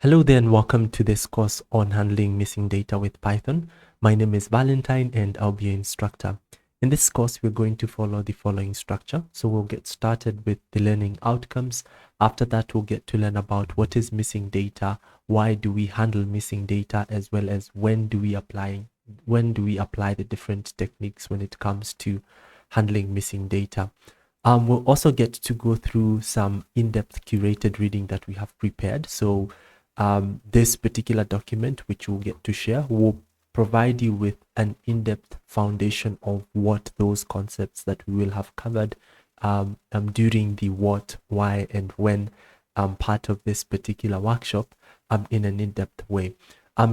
Hello there and welcome to this course on handling missing data with Python. My name is Valentine and I'll be your instructor. In this course, we're going to follow the following structure. So we'll get started with the learning outcomes. After that, we'll get to learn about what is missing data, why do we handle missing data, as well as when do we apply the different techniques when it comes to handling missing data. We'll also get to go through some in-depth curated reading that we have prepared. So this particular document, which we'll get to share, will provide you with an in-depth foundation of what those concepts that we will have covered during the what, why, and when part of this particular workshop in an in-depth way.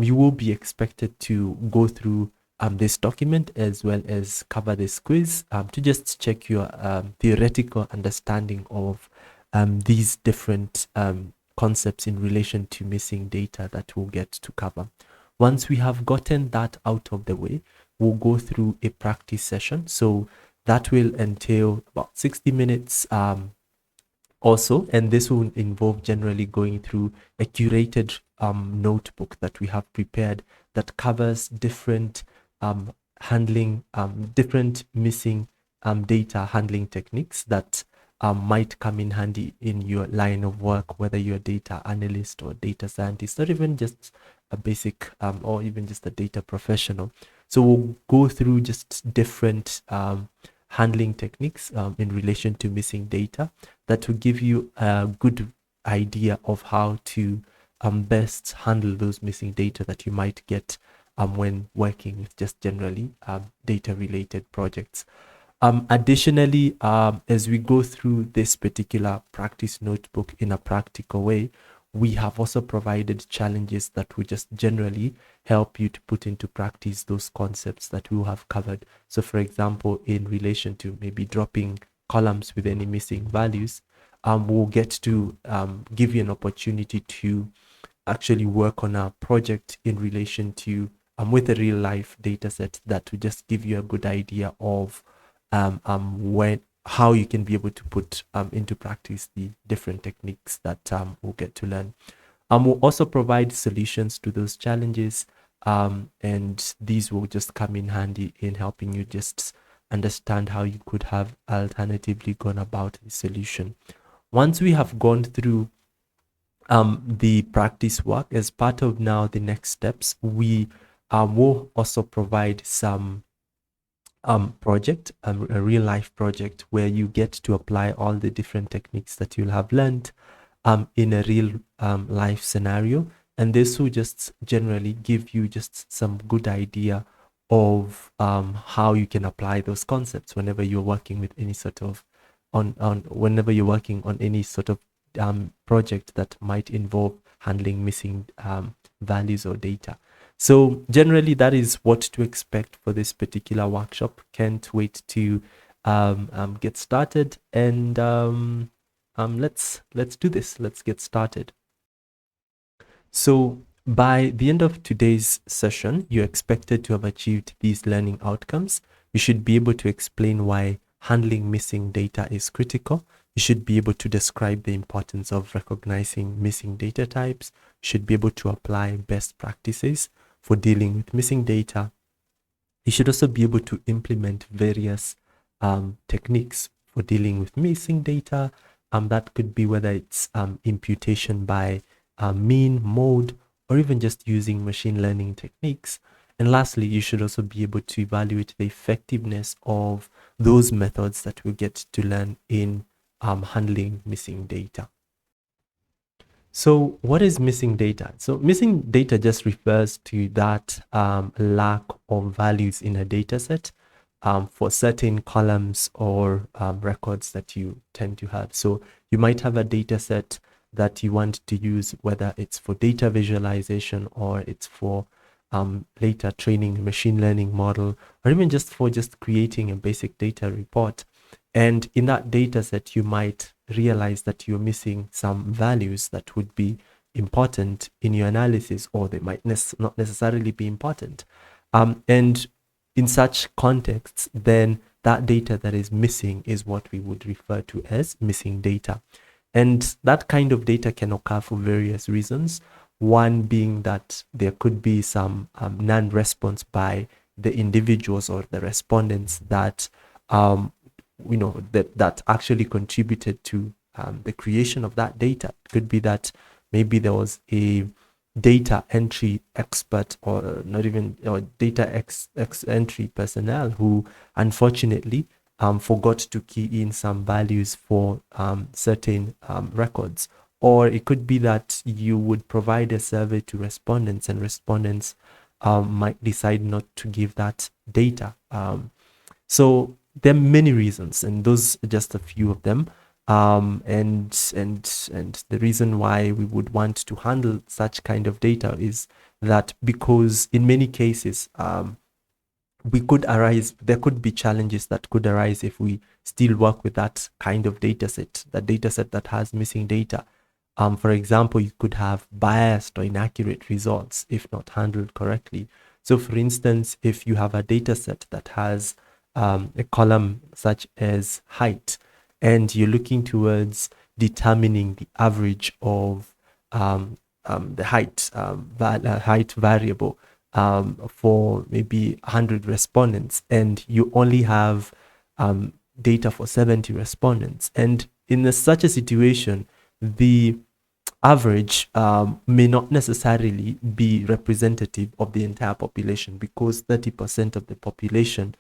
You will be expected to go through this document as well as cover this quiz to just check your theoretical understanding of these different concepts in relation to missing data that we'll get to cover. Once we have gotten that out of the way, we'll go through a practice session. So that will entail about 60 minutes also, and this will involve generally going through a curated notebook that we have prepared that covers different different missing data handling techniques that might come in handy in your line of work, whether you're a data analyst or data scientist, or even just a basic or even just a data professional. So we'll go through just different handling techniques in relation to missing data that will give you a good idea of how to best handle those missing data that you might get when working with just generally data related projects. Additionally, as we go through this particular practice notebook in a practical way, we have also provided challenges that will just generally help you to put into practice those concepts that we have covered. So for example, in relation to maybe dropping columns with any missing values, we'll get to give you an opportunity to actually work on a project in relation to with a real life data set that will just give you a good idea of how you can be able to put into practice the different techniques that we'll get to learn. We'll also provide solutions to those challenges, and these will just come in handy in helping you just understand how you could have alternatively gone about the solution. Once we have gone through the practice work, as part of now the next steps, we will also provide some project, a real life project where you get to apply all the different techniques that you'll have learned in a real life scenario. And this will just generally give you just some good idea of how you can apply those concepts whenever you're working with any sort of whenever you're working on any sort of project that might involve handling missing values or data. So generally, that is what to expect for this particular workshop. Can't wait to get started, and let's do this. Let's get started. So by the end of today's session, you're expected to have achieved these learning outcomes. You should be able to explain why handling missing data is critical. You should be able to describe the importance of recognizing missing data types. You should be able to apply best practices for dealing with missing data. You should also be able to implement various techniques for dealing with missing data. That could be whether it's imputation by mean, mode, or even just using machine learning techniques. And lastly, you should also be able to evaluate the effectiveness of those methods that we get to learn in handling missing data. So what is missing data? So missing data just refers to that lack of values in a data set for certain columns or records that you tend to have. So you might have a data set that you want to use, whether it's for data visualization or it's for later training a machine learning model, or even just for just creating a basic data report. And in that data set, you might realize that you're missing some values that would be important in your analysis, or they might not necessarily be important. And in such contexts, then that data that is missing is what we would refer to as missing data. And that kind of data can occur for various reasons. One being that there could be some non-response by the individuals or the respondents that that actually contributed to the creation of that data. It could be that maybe there was a data entry expert, or not even, or data entry personnel who unfortunately forgot to key in some values for certain records. Or it could be that you would provide a survey to respondents, and respondents might decide not to give that data. So there are many reasons, and those are just a few of them. And the reason why we would want to handle such kind of data is that because in many cases, there could be challenges that could arise if we still work with that kind of data set, that has missing data. For example, you could have biased or inaccurate results if not handled correctly. So for instance, if you have a data set that has a column such as height, and you're looking towards determining the average of the height variable for maybe 100 respondents, and you only have data for 70 respondents. And in such a situation, the average may not necessarily be representative of the entire population, because 30% of the population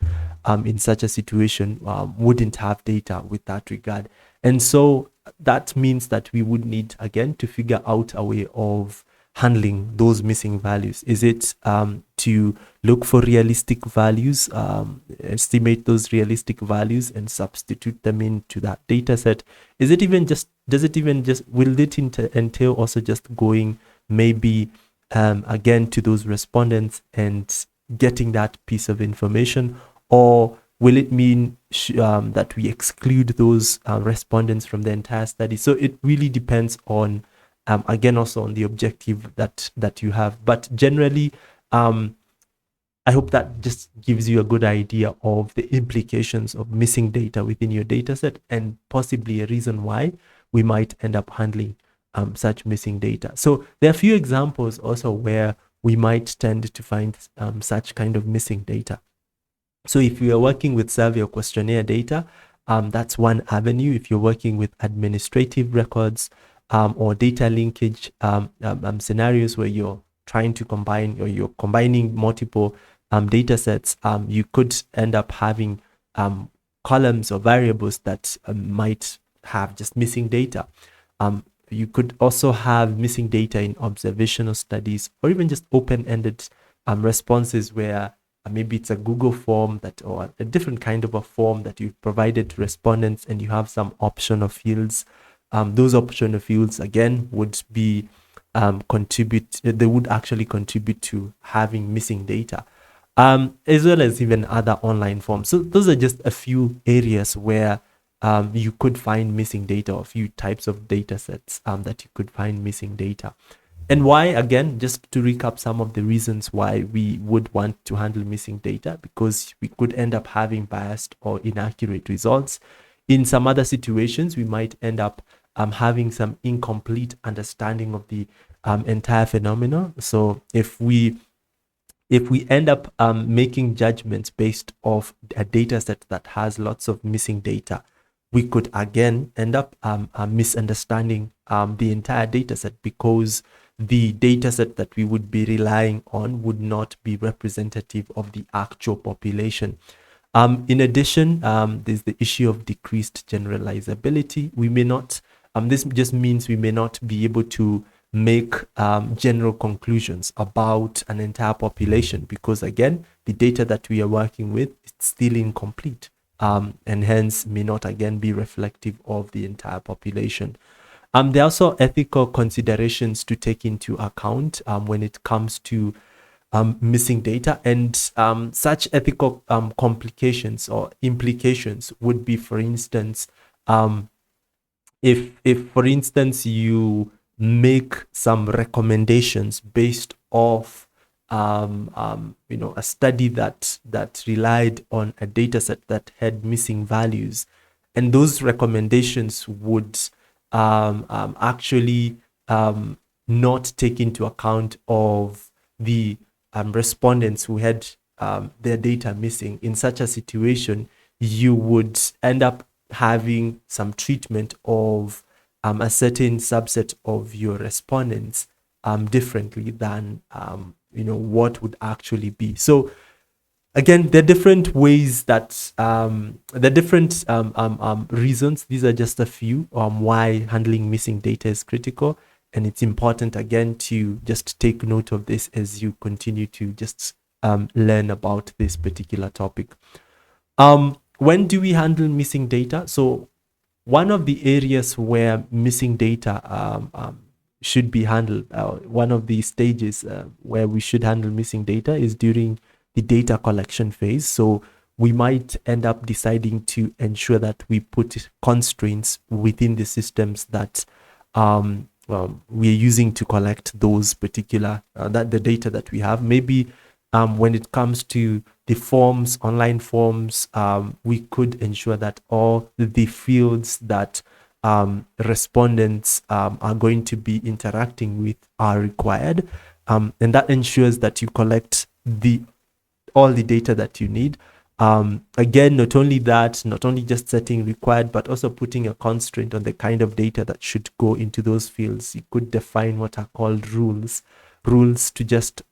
in such a situation wouldn't have data with that regard. And so that means that we would need, again, to figure out a way of handling those missing values. Is it to look for realistic values, estimate those realistic values and substitute them into that data set? Will it entail also just going maybe again to those respondents and getting that piece of information? Or will it mean that we exclude those respondents from the entire study? So it really depends on again, also on the objective that you have. But generally, I hope that just gives you a good idea of the implications of missing data within your data set, and possibly a reason why we might end up handling such missing data. So there are a few examples also where we might tend to find such kind of missing data. So if you are working with survey or questionnaire data, that's one avenue. If you're working with administrative records, or data linkage scenarios where you're trying to combine, or you're combining multiple data sets, you could end up having columns or variables that might have just missing data. You could also have missing data in observational studies, or even just open-ended responses where maybe it's a Google form or a different kind of a form that you've provided to respondents, and you have some optional fields. Those optional fields, again, would be they would actually contribute to having missing data, as well as even other online forms. So those are just a few areas where you could find missing data, or a few types of data sets that you could find missing data. And why, again, just to recap some of the reasons why we would want to handle missing data: because we could end up having biased or inaccurate results. In some other situations, we might end up having some incomplete understanding of the entire phenomena. So if we end up making judgments based off a data set that has lots of missing data, we could again end up misunderstanding the entire data set, because the data set that we would be relying on would not be representative of the actual population. In addition, there's the issue of decreased generalizability. We may not, this just means we may not be able to make general conclusions about an entire population, because again, the data that we are working with is still incomplete, and hence may not again be reflective of the entire population. There are also ethical considerations to take into account when it comes to missing data, and such ethical complications or implications would be, for instance, if for instance you make some recommendations based off a study that relied on a data set that had missing values, and those recommendations would actually not take into account of the respondents who had their data missing. In such a situation, you would end up having some treatment of a certain subset of your respondents differently than what would actually be. So again, there are different ways that there are different reasons. These are just a few why handling missing data is critical, and it's important again to just take note of this as you continue to just learn about this particular topic. When do we handle missing data? So one of the areas where missing data should be handled, one of the stages where we should handle missing data is during the data collection phase. So we might end up deciding to ensure that we put constraints within the systems that we're using to collect those particular the data that we have. Maybe when it comes to the forms, online forms, we could ensure that all the fields that respondents are going to be interacting with are required, and that ensures that you collect all the data that you need. Again, not only that, not only just setting required, but also putting a constraint on the kind of data that should go into those fields. You could define what are called rules to just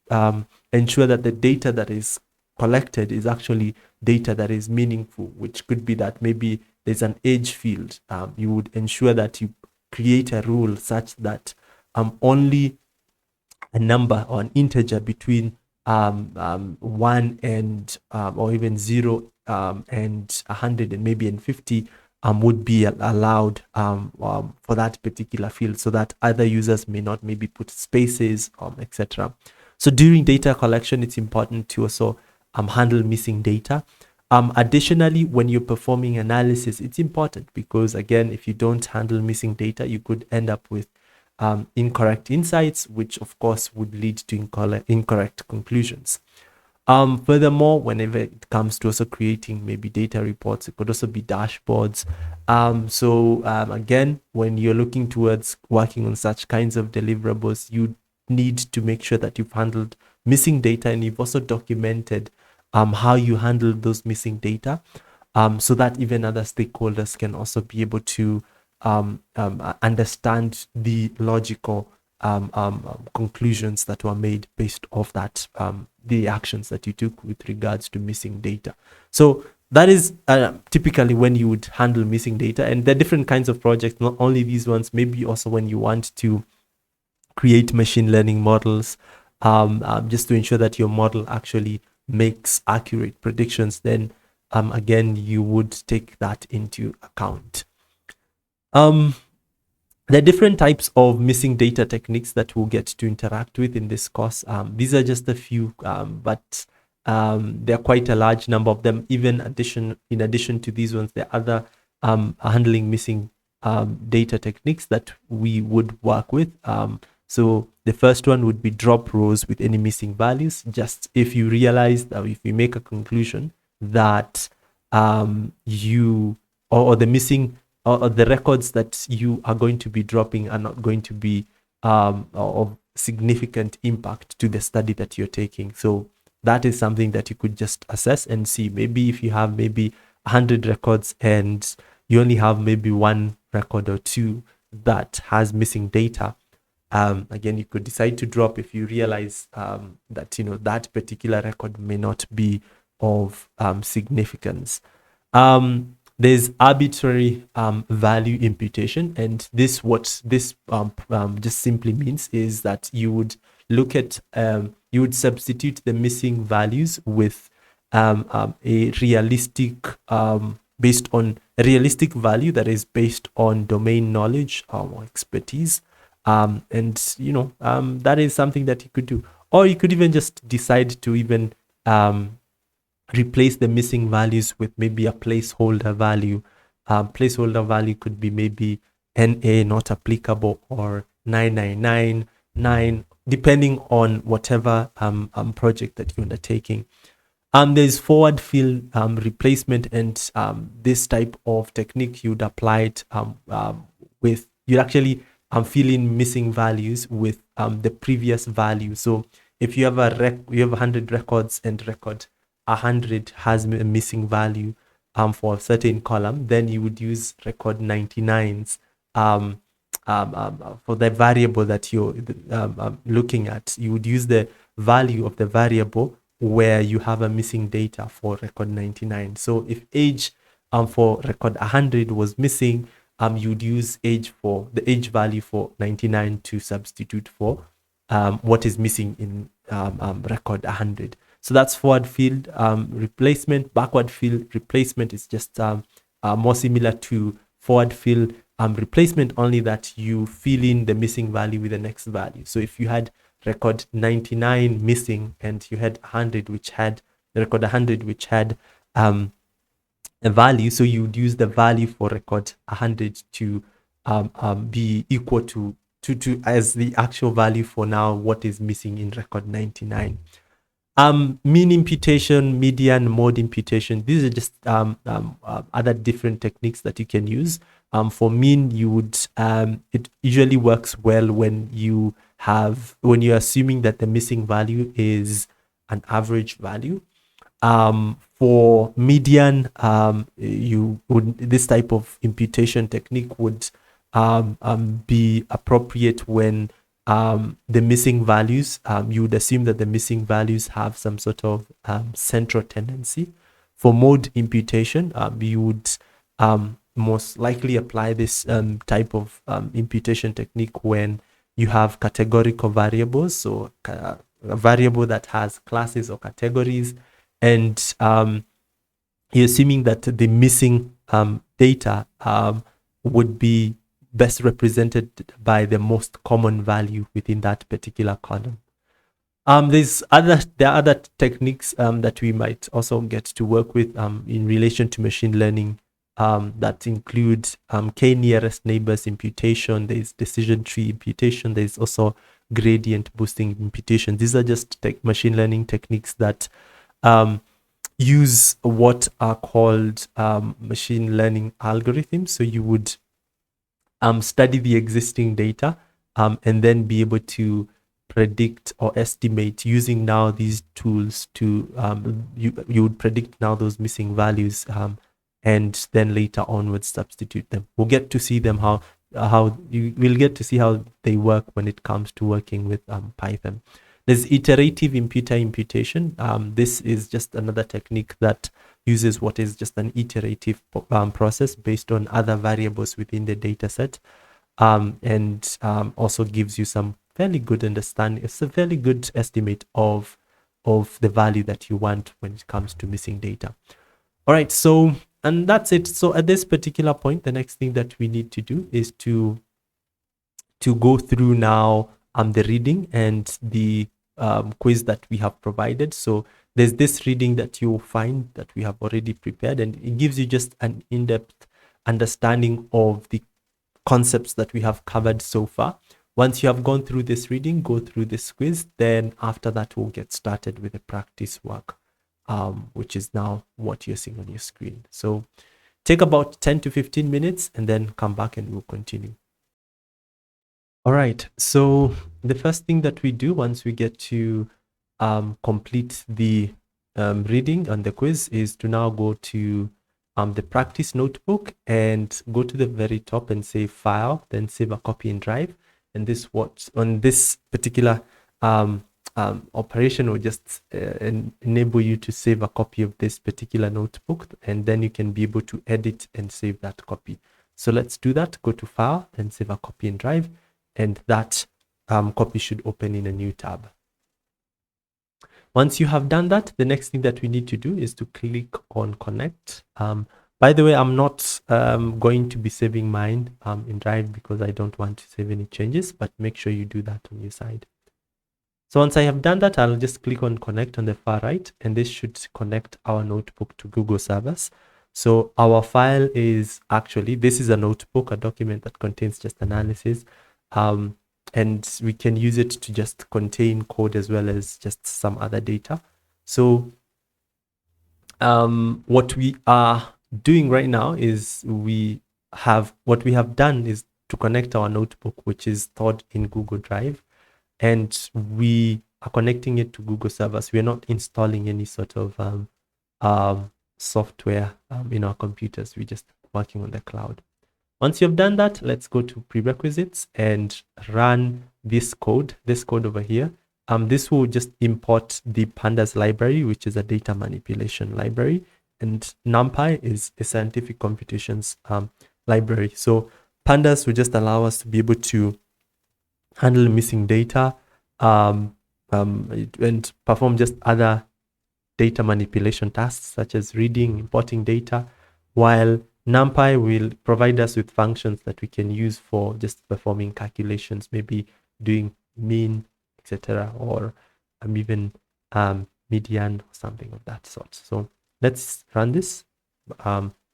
ensure that the data that is collected is actually data that is meaningful, which could be that maybe there's an age field. You would ensure that you create a rule such that only a number or an integer between 1 and or even 0 and 100 and maybe and 50 would be allowed for that particular field, so that other users may not maybe put spaces, etc. So during data collection, it's important to also handle missing data. Additionally, when you're performing analysis, it's important because, again, if you don't handle missing data, you could end up with incorrect insights, which of course would lead to incorrect conclusions. Furthermore, whenever it comes to also creating maybe data reports, it could also be dashboards. Again, when you're looking towards working on such kinds of deliverables, you need to make sure that you've handled missing data and you've also documented how you handle those missing data, so that even other stakeholders can also be able to understand the logical conclusions that were made based off that, the actions that you took with regards to missing data. So that is typically when you would handle missing data. And there are different kinds of projects, not only these ones, maybe also when you want to create machine learning models, just to ensure that your model actually makes accurate predictions, then again, you would take that into account. There are different types of missing data techniques that we'll get to interact with in this course. These are just a few, but there are quite a large number of them. Even in addition to these ones, there are other handling missing data techniques that we would work with. So the first one would be drop rows with any missing values. Just if you realize that if you make a conclusion that or the missing or the records that you are going to be dropping are not going to be of significant impact to the study that you're taking. So that is something that you could just assess and see. Maybe if you have maybe 100 records and you only have maybe one record or two that has missing data, again, you could decide to drop if you realize that that particular record may not be of significance. There's arbitrary value imputation, and this just simply means is that you would look at you would substitute the missing values with a realistic based on a realistic value that is based on domain knowledge or expertise, and that is something that you could do. Or you could even just decide to even replace the missing values with maybe a placeholder value. Placeholder value could be maybe NA not applicable or 9999, depending on whatever project that you're undertaking. There's forward field replacement, and this type of technique you'd apply it with. You'd actually fill in missing values with the previous value. So if you have you have 100 records and record 100 has a missing value for a certain column, then you would use record 99's for the variable that you're looking at. You would use the value of the variable where you have a missing data for record 99. So if age for record 100 was missing, you'd use age for the age value for 99 to substitute for what is missing in record 100. So that's forward field replacement. Backward field replacement is just more similar to forward field replacement, only that you fill in the missing value with the next value. So if you had record 99 missing and you had 100 which had record 100 which had a value, so you would use the value for record 100 to be equal to as the actual value for now what is missing in record 99. Mean imputation, median, mode imputation, these are just other different techniques that you can use. For mean, you would it usually works well when you're assuming that the missing value is an average value. For median, this type of imputation technique would be appropriate when the missing values, you would assume that the missing values have some sort of central tendency. For mode imputation, you would most likely apply this type of imputation technique when you have categorical variables, so a variable that has classes or categories, and you're assuming that the missing data would be best represented by the most common value within that particular column. There are other techniques that we might also get to work with in relation to machine learning that include k-nearest neighbors imputation. There's decision tree imputation. There's also gradient boosting imputation. These are just machine learning techniques that use what are called machine learning algorithms. So you would study the existing data and then be able to predict or estimate using now these tools to you would predict now those missing values and then later onwards substitute them. We'll get to see them we'll get to see how they work when it comes to working with Python. There's iterative imputation. This is just another technique that uses what is just an iterative process based on other variables within the data set, and also gives you some fairly good understanding. It's a fairly good estimate of the value that you want when it comes to missing data. All right, so, and that's it. So at this particular point, the next thing that we need to do is to go through now the reading and the quiz that we have provided. So there's this reading that you'll find that we have already prepared, and it gives you just an in-depth understanding of the concepts that we have covered so far. Once you have gone through this reading, go through this quiz, then after that we'll get started with the practice work, which is now what you're seeing on your screen. So take about 10 to 15 minutes and then come back and we'll continue. All right, so the first thing that we do once we get to complete the reading on the quiz is to now go to the practice notebook and go to the very top and say file, then save a copy in Drive. And this on this particular operation will just enable you to save a copy of this particular notebook, and then you can be able to edit and save that copy. So let's do that. Go to file, then save a copy in Drive, and that copy should open in a new tab. Once you have done that, the next thing that we need to do is to click on connect. By the way, I'm not going to be saving mine in Drive because I don't want to save any changes, but make sure you do that on your side. So once I have done that, I'll just click on connect on the far right, and this should connect our notebook to Google servers. So our file is actually, this is a notebook, a document that contains just analysis. And we can use it to just contain code as well as just some other data. So what we are doing right now is what we have done is to connect our notebook, which is stored in Google Drive, and we are connecting it to Google servers. We're not installing any sort of software in our computers. We're just working on the cloud. Once you've done that, let's go to prerequisites and run this code over here. This will just import the pandas library, which is a data manipulation library, and NumPy is a scientific computations library. So pandas will just allow us to be able to handle missing data and perform just other data manipulation tasks such as reading, importing data, while NumPy will provide us with functions that we can use for just performing calculations, maybe doing mean, etc., or even median or something of that sort. So let's run this.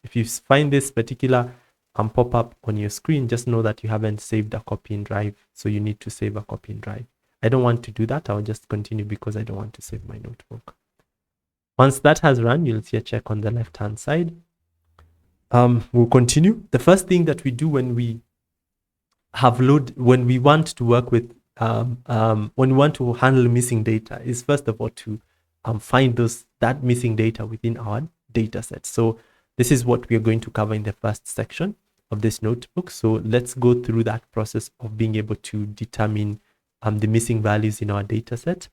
If you find this particular pop-up on your screen, just know that you haven't saved a copy in Drive, so you need to save a copy in Drive. I don't want to do that. I'll just continue because I don't want to save my notebook. Once that has run, you'll see a check on the left-hand side. We'll continue. The first thing that we do when we want to work with, when we want to handle missing data, is first of all to find that missing data within our data set. So this is what we are going to cover in the first section of this notebook. So let's go through that process of being able to determine the missing values in our data set.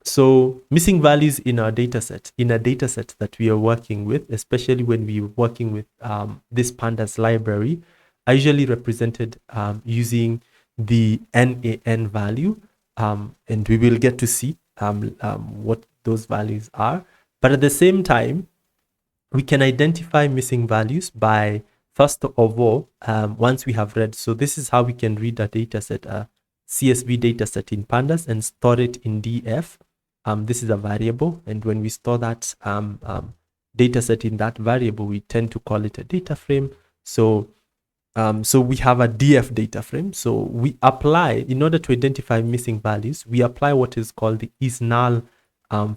So missing values in our data set, that we are working with, especially when we're working with this pandas library, are usually represented using the NaN value, and we will get to see what those values are. But at the same time, we can identify missing values by, first of all, once we have read. So this is how we can read a data set, a CSV data set in pandas, and store it in df. This is a variable, and when we store that data set in that variable, we tend to call it a data frame. So we have a df data frame. So we apply, in order to identify missing values, we apply what is called the isNull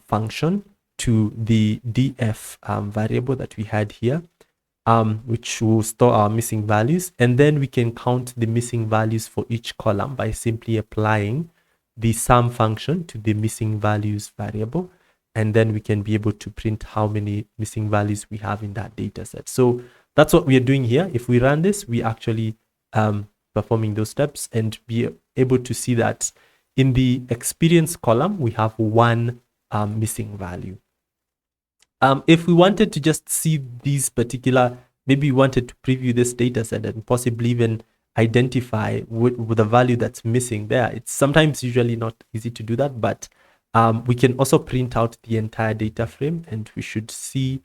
function to the df variable that we had here, which will store our missing values, and then we can count the missing values for each column by simply applying the sum function to the missing values variable, and then we can be able to print how many missing values we have in that data set. So that's what we are doing here. If we run this, we actually performing those steps and be able to see that in the experience column, we have one missing value. If we wanted to just see these particular, maybe we wanted to preview this data set and possibly even identify with the value that's missing there. It's sometimes usually not easy to do that, but we can also print out the entire data frame, and we should see,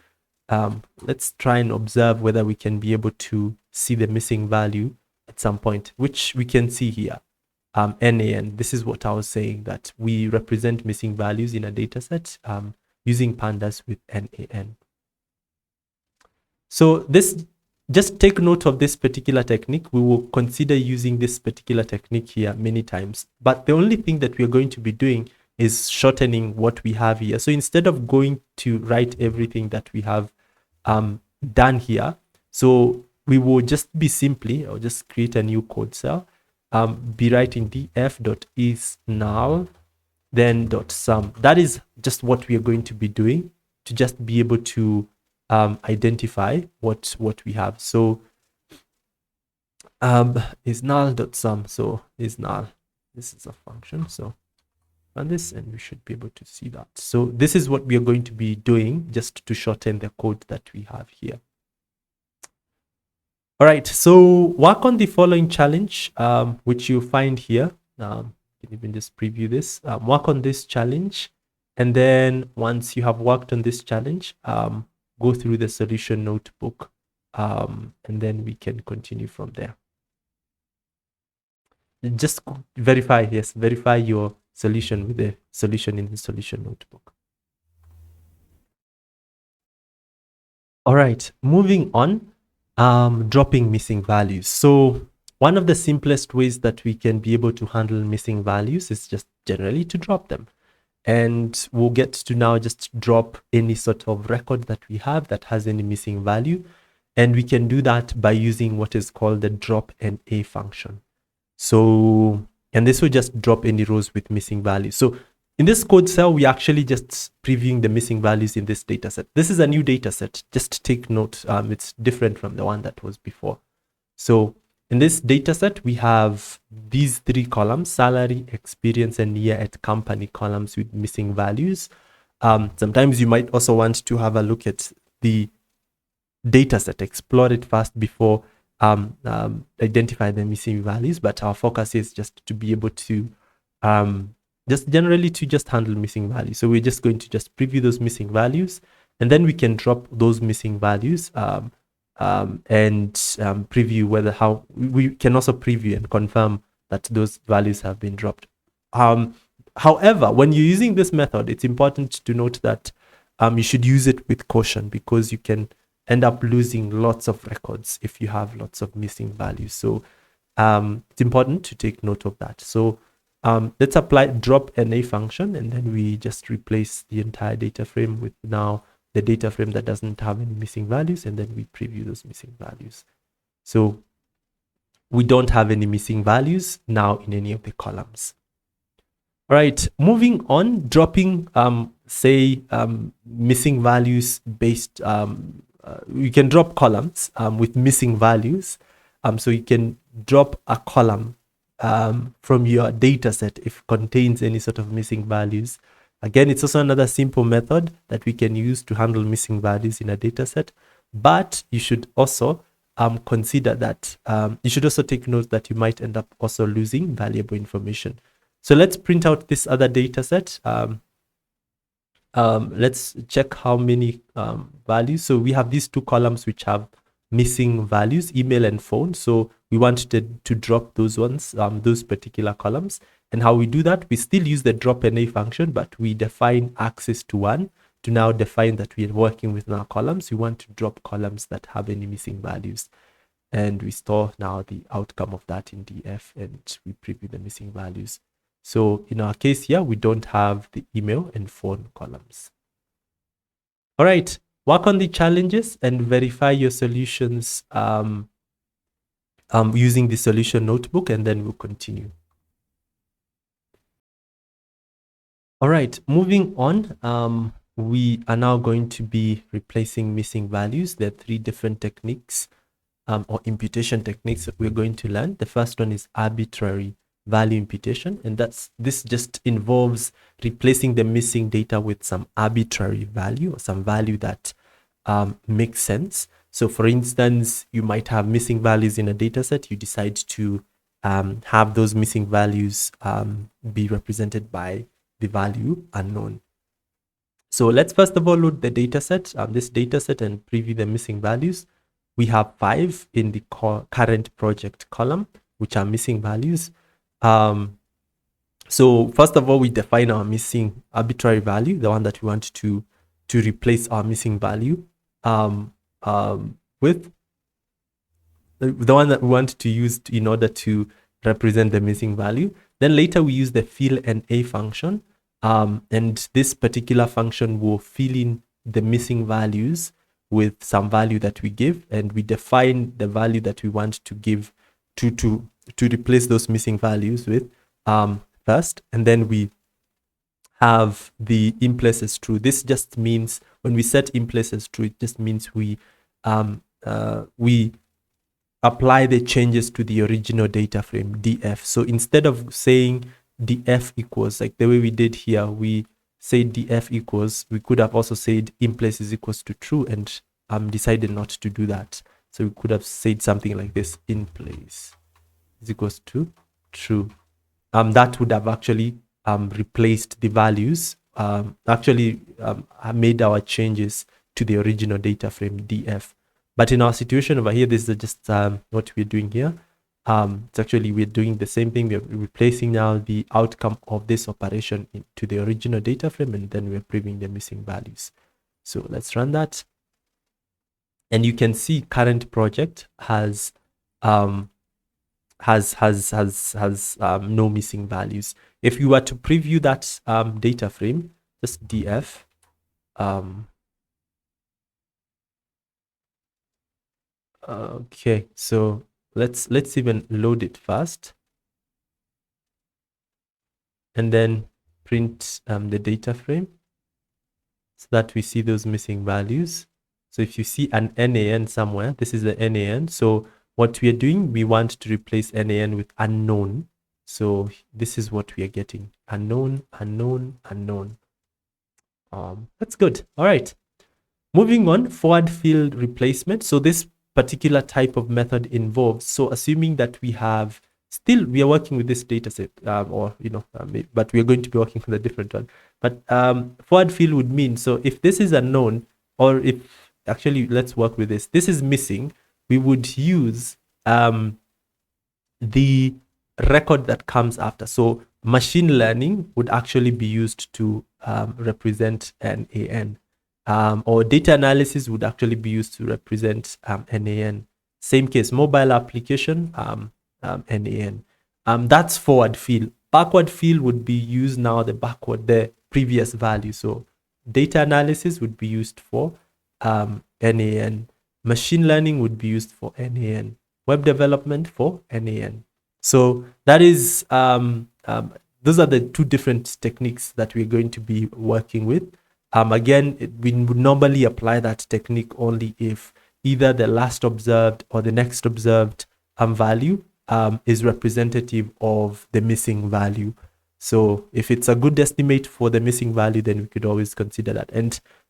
let's try and observe whether we can be able to see the missing value at some point, which we can see here. NaN, this is what I was saying, that we represent missing values in a data set using pandas with NaN. So this, just take note of this particular technique. We will consider using this particular technique here many times, but the only thing that we are going to be doing is shortening what we have here. So instead of going to write everything that we have done here, so we will just be simply, I'll just create a new code cell, be writing df.isNull, then .sum. That is just what we are going to be doing to just be able to identify what we have. So isNull.sum. So isNull, this is a function. So run this and we should be able to see that. So this is what we are going to be doing just to shorten the code that we have here. All right, so work on the following challenge, which you find here. You can even just preview this. Work on this challenge, and then once you have worked on this challenge, go through the solution notebook, and then we can continue from there. Just verify, yes, verify your solution with the solution in the solution notebook. All right, moving on, dropping missing values. So one of the simplest ways that we can be able to handle missing values is just generally to drop them. And we'll get to now just drop any sort of record that we have that has any missing value. And we can do that by using what is called the drop NA function. So, and this will just drop any rows with missing values. So in this code cell, we actually just previewing the missing values in this data set. This is a new data set. Just take note, it's different from the one that was before. So in this data set, we have these three columns: salary, experience, and year at company columns with missing values. Sometimes you might also want to have a look at the data set, explore it first before identify the missing values. But our focus is just to be able to just generally to just handle missing values. So we're just going to just preview those missing values, and then we can drop those missing values and preview whether how we can also preview and confirm that those values have been dropped. However, when you're using this method, it's important to note that you should use it with caution, because you can end up losing lots of records if you have lots of missing values. So it's important to take note of that. So let's apply drop NA function, and then we just replace the entire data frame with now the data frame that doesn't have any missing values, and then we preview those missing values. So we don't have any missing values now in any of the columns. All right, moving on, dropping missing values based you can drop columns with missing values. So you can drop a column from your data set if it contains any sort of missing values. Again, it's also another simple method that we can use to handle missing values in a data set. But you should also consider that you should also take note that you might end up also losing valuable information. So let's print out this other data set. Let's check how many values. So we have these two columns which have missing values, email and phone. So we wanted to drop those ones, those particular columns. And how we do that, we still use the drop NA function, but we define access to one to now define that we are working with our columns. We want to drop columns that have any missing values. And we store now the outcome of that in df, and we preview the missing values. So in our case here, we don't have the email and phone columns. All right, work on the challenges and verify your solutions using the solution notebook, and then we'll continue. All right, moving on, we are now going to be replacing missing values. There are three different techniques or imputation techniques that we're going to learn. The first one is arbitrary value imputation, and this just involves replacing the missing data with some arbitrary value or some value that makes sense. So for instance, you might have missing values in a data set. You decide to have those missing values be represented by the value unknown. So let's first of all load the data set, this data set, and preview the missing values. We have 5 in the current project column, which are missing values. So first of all, we define our missing arbitrary value, the one that we want to replace our missing value with, the one that we want to use in order to represent the missing value. Then later we use the fill NA function, and this particular function will fill in the missing values with some value that we give, and we define the value that we want to give to replace those missing values with first, and then we have the in place as true. This just means when we set in place as true, it just means we apply the changes to the original data frame df. So instead of saying df equals, like the way we did here, we say df equals, we could have also said in place is equals to true, and decided not to do that. So we could have said something like this: in place is equals to true. That would have actually replaced the values, made our changes to the original data frame df. But in our situation over here, this is just what we're doing here. It's actually, we're doing the same thing. We're replacing now the outcome of this operation into the original data frame, and then we're previewing the missing values. So let's run that. And you can see current project has no missing values. If you were to preview that data frame, just df, Okay, so let's even load it first, and then print the data frame so that we see those missing values. So if you see an NaN somewhere, this is the NaN. So what we are doing, we want to replace NaN with unknown. So this is what we are getting: unknown, unknown, unknown. That's good. All right. Moving on, forward field replacement. So this particular type of method involves, so assuming that we are working with this data set, but we are going to be working with a different one. But forward field would mean, so if this is unknown, or if actually, let's work with this. This is missing. We would use the record that comes after. So machine learning would actually be used to represent an AN. Or data analysis would actually be used to represent NaN. Same case, mobile application, NaN. That's forward field. Backward field would be used now the previous value. So data analysis would be used for NaN. Machine learning would be used for NaN. Web development for NaN. So that is those are the two different techniques that we're going to be working with. Again, we would normally apply that technique only if either the last observed or the next observed value is representative of the missing value. So if it's a good estimate for the missing value, then we could always consider that.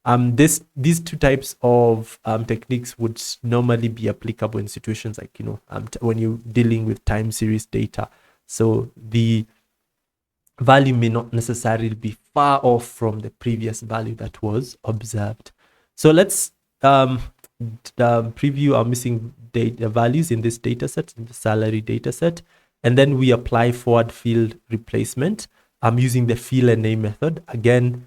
And these two types of techniques would normally be applicable in situations like, when you're dealing with time series data. So the value may not necessarily be far off from the previous value that was observed. So let's preview our missing data values in this data set, in the salary data set, and then we apply forward field replacement using the fill NA method. Again,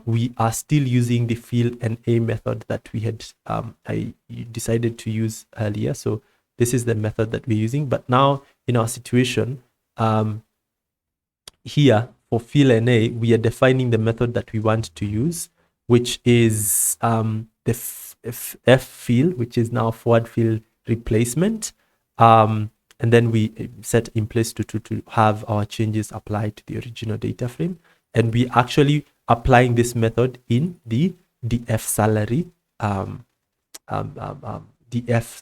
we are still using the fill NA method that we had I decided to use earlier. So this is the method that we're using, but now in our situation, here for fill NA, we are defining the method that we want to use, which is the f fill, which is now forward field replacement. And then we set in place to have our changes applied to the original data frame. And we actually applying this method in the df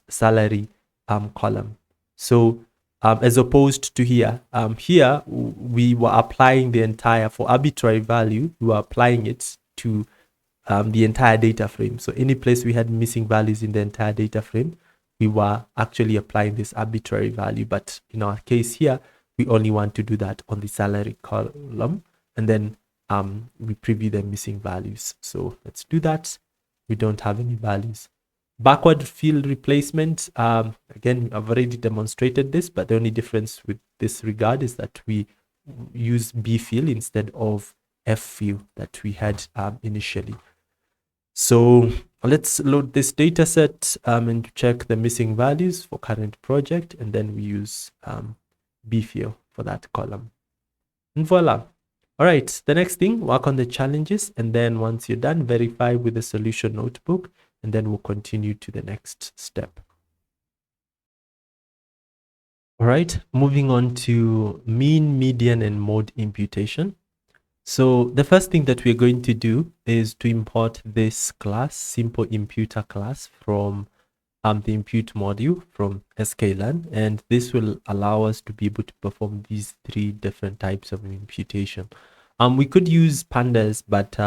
salary column. So as opposed to here, here we were applying the entire, for arbitrary value, we were applying it to the entire data frame. So any place we had missing values in the entire data frame, we were actually applying this arbitrary value. But in our case here, we only want to do that on the salary column, and then we preview the missing values. So let's do that. We don't have any values. Backward field replacement, again, I've already demonstrated this, but the only difference with this regard is that we use B field instead of F field that we had initially. So let's load this data set and check the missing values for current project, and then we use B field for that column. And voila. All right, the next thing, work on the challenges, and then once you're done, verify with the solution notebook, and then we'll continue to the next step. All right, moving on to mean, median, and mode imputation. So the first thing that we're going to do is to import this class, simple imputer class, from the impute module from sklearn, and this will allow us to be able to perform these three different types of imputation. We could use pandas, but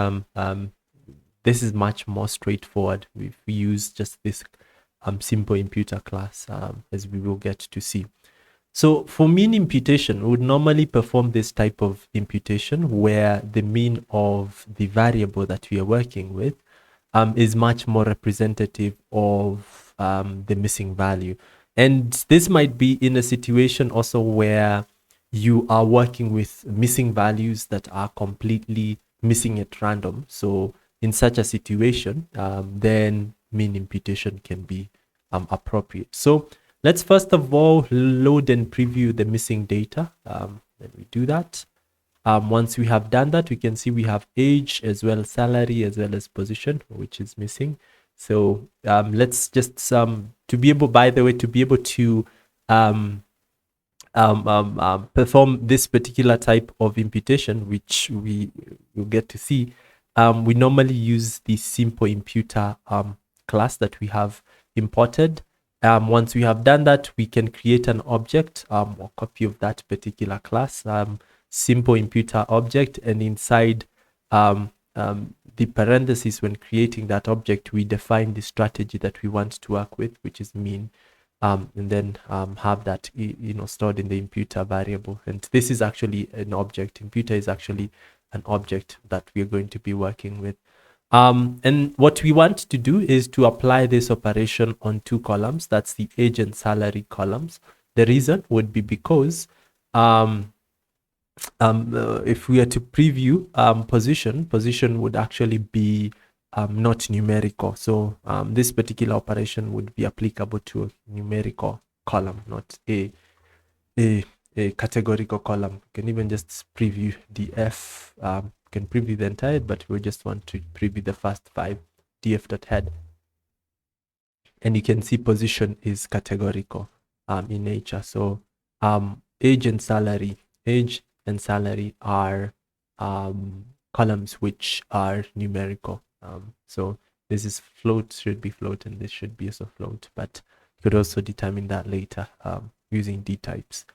this is much more straightforward if we use just this simple imputer class, as we will get to see. So for mean imputation, we would normally perform this type of imputation where the mean of the variable that we are working with is much more representative of the missing value. And this might be in a situation also where you are working with missing values that are completely missing at random. So in such a situation, then mean imputation can be appropriate. So let's first of all load and preview the missing data. Then we do that. Once we have done that, we can see we have age as well as salary as well as position, which is missing. So let's just to be able, by the way, to be able to perform this particular type of imputation, which we will get to see, we normally use the simple imputer class that we have imported. Once we have done that, we can create an object or copy of that particular class, simple imputer object, and inside the parentheses, when creating that object, we define the strategy that we want to work with, which is mean, and then have that stored in the imputer variable. And this is actually an object. Imputer is actually an object that we are going to be working with. And what we want to do is to apply this operation on two columns. That's the age and salary columns. The reason would be because if we are to preview position would actually be not numerical. So this particular operation would be applicable to a numerical column, not a categorical column. You can even just preview df. Can preview the entire, but we just want to preview the first 5, df.head. And you can see position is categorical in nature. So age and salary are columns which are numerical. So this is float, should be float, and this should be also float, but you could also determine that later using dtypes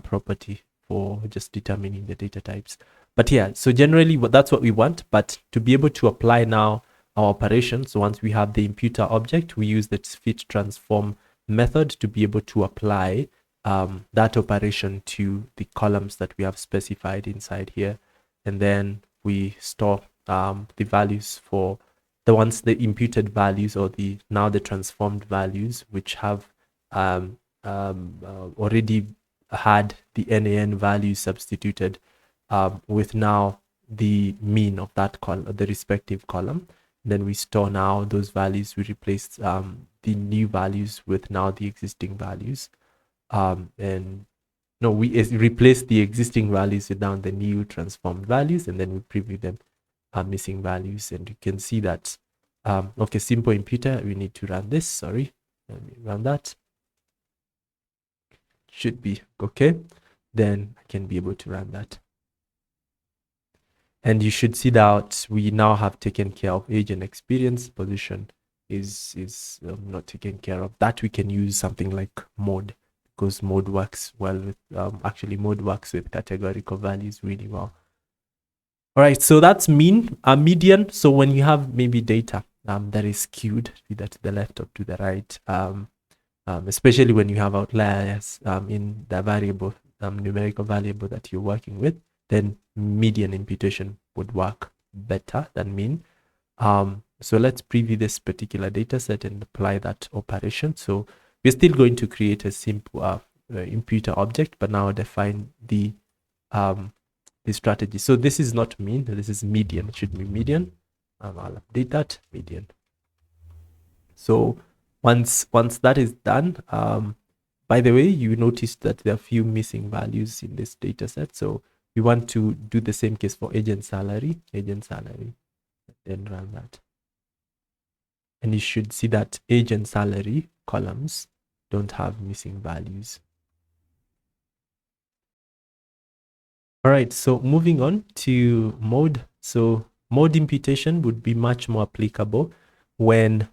property for just determining the data types. But yeah, so generally that's what we want. But to be able to apply now our operations, so once we have the imputer object, we use the fit transform method to be able to apply that operation to the columns that we have specified inside here. And then we store the values for the imputed values, or the transformed values, which have already had the NaN value substituted with now the mean of that column, the respective column. Then we store now those values. We replace the new values with now the existing values. We replace the existing values with now the new transformed values, and then we preview them missing values. And you can see that okay, simple imputer, we need to run this. Sorry, let me run that. Should be okay. Then I can be able to run that. And you should see that we now have taken care of age and experience. Position is not taken care of. That we can use something like mode, because mode works well with actually mode works with categorical values really well. All right, so that's mean, median. So when you have maybe data that is skewed either to the left or to the right, especially when you have outliers in the variable numerical variable that you're working with, then median imputation would work better than mean. So let's preview this particular data set and apply that operation. So we're still going to create a simple imputer object, but now define the strategy. So this is not mean, this is median. It should be median. I'll update that, median. So once that is done, by the way, you noticed that there are a few missing values in this data set. So we want to do the same case for age and salary, then run that. And you should see that age and salary columns don't have missing values. All right, so moving on to mode. So mode imputation would be much more applicable when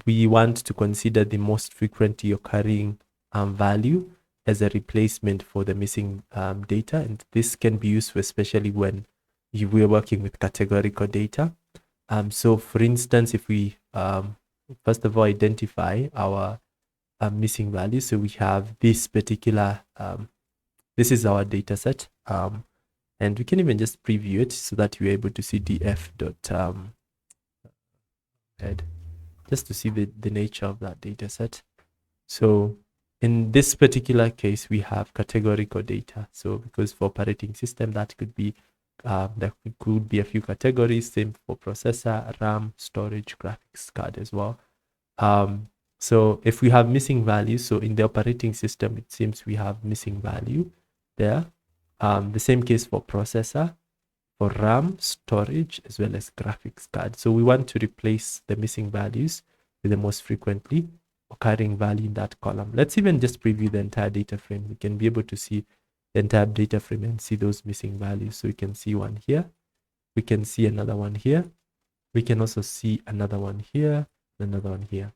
we want to consider the most frequently occurring value as a replacement for the missing data. And this can be useful especially when we're working with categorical data. So for instance, if we first of all identify our missing value, so we have this particular, this is our data set, and we can even just preview it so that you're able to see df.head, just to see the nature of that data set. So in this particular case, we have categorical data. So because for operating system, that could be there could be a few categories. Same for processor, RAM, storage, graphics card as well. So if we have missing values, so in the operating system, it seems we have missing value there. The same case for processor, for RAM, storage, as well as graphics card. So we want to replace the missing values with the most frequently occurring value in that column. Let's even just preview the entire data frame. We can be able to see the entire data frame and see those missing values. So we can see one here. We can see another one here. We can also see another one here, another one here.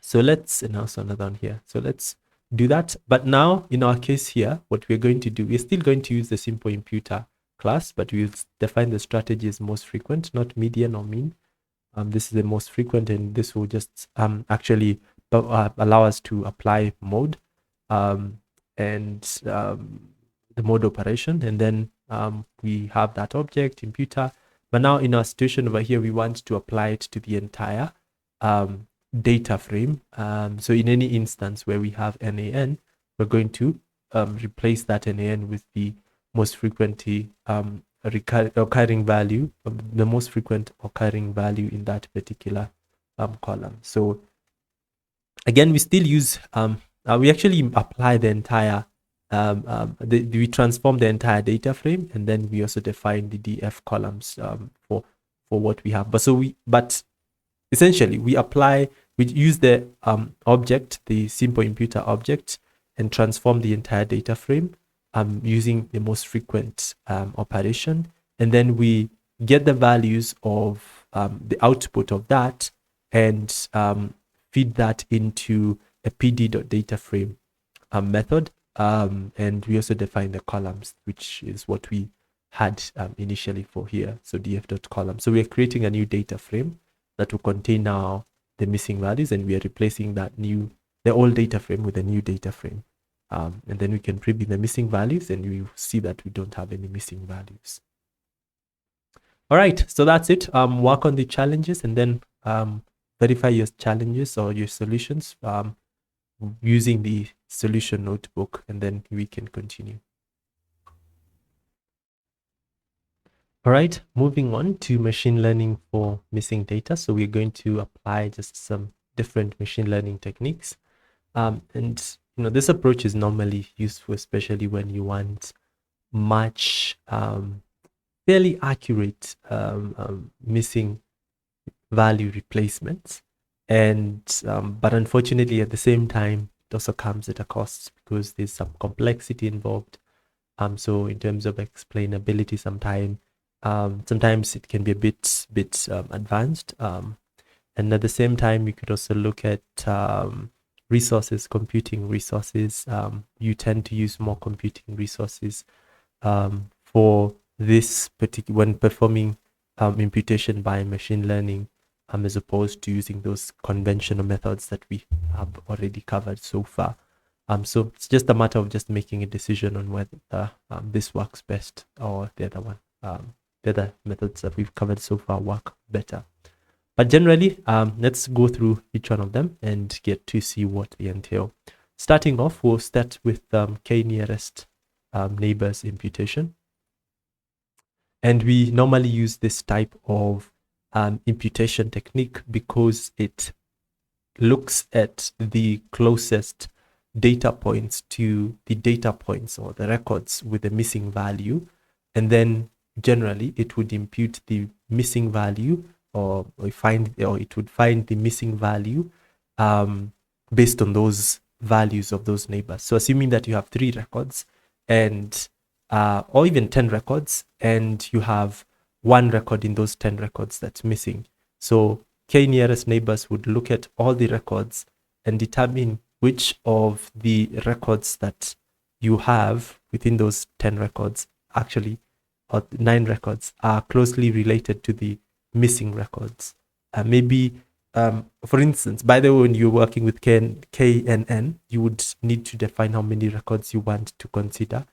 So let's, and also another one here. So let's do that. But now in our case here, what we're going to do, we're still going to use the simple imputer class, but we'll define the strategy as most frequent, not median or mean. This is the most frequent, and this will just actually allow us to apply mode and the mode operation, and then we have that object imputer. But now in our situation over here, we want to apply it to the entire data frame. So in any instance where we have NaN, we're going to replace that NaN with the most frequently occurring value, the most frequent occurring value in that particular column. So again, we still use we actually apply the entire we transform the entire data frame, and then we also define the df columns for what we have. But essentially we use the object, the simple imputer object, and transform the entire data frame using the most frequent operation, and then we get the values of the output of that and feed that into a pd.dataframe method, and we also define the columns, which is what we had initially for here. So df.column. So we are creating a new data frame that will contain now the missing values, and we are replacing the old data frame with a new data frame. And then we can preview the missing values, and we see that we don't have any missing values. All right, so that's it. Work on the challenges, and then verify your challenges or your solutions using the solution notebook, and then we can continue. All right, moving on to machine learning for missing data. So we're going to apply just some different machine learning techniques. And this approach is normally useful, especially when you want much fairly accurate missing value replacements. And but unfortunately, at the same time, it also comes at a cost because there's some complexity involved. So in terms of explainability, sometimes it can be a bit advanced. And at the same time, you could also look at resources, computing resources. You tend to use more computing resources for this particular, when performing imputation by machine learning, as opposed to using those conventional methods that we have already covered so far. So it's just a matter of just making a decision on whether this works best or the other one. The other methods that we've covered so far work better. But generally, let's go through each one of them and get to see what they entail. Starting off, we'll start with k-nearest neighbors imputation. And we normally use this type of imputation technique because it looks at the closest data points to the data points or the records with the missing value, and then generally it would impute the missing value, or it would find the missing value based on those values of those neighbors. So assuming that you have 3 records and or even 10 records, and you have 1 record in those 10 records that's missing. So k-nearest neighbors would look at all the records and determine which of the records that you have within those 10 records, actually, or 9 records, are closely related to the missing records. Maybe, for instance, by the way, when you're working with k and n, you would need to define how many records you want to consider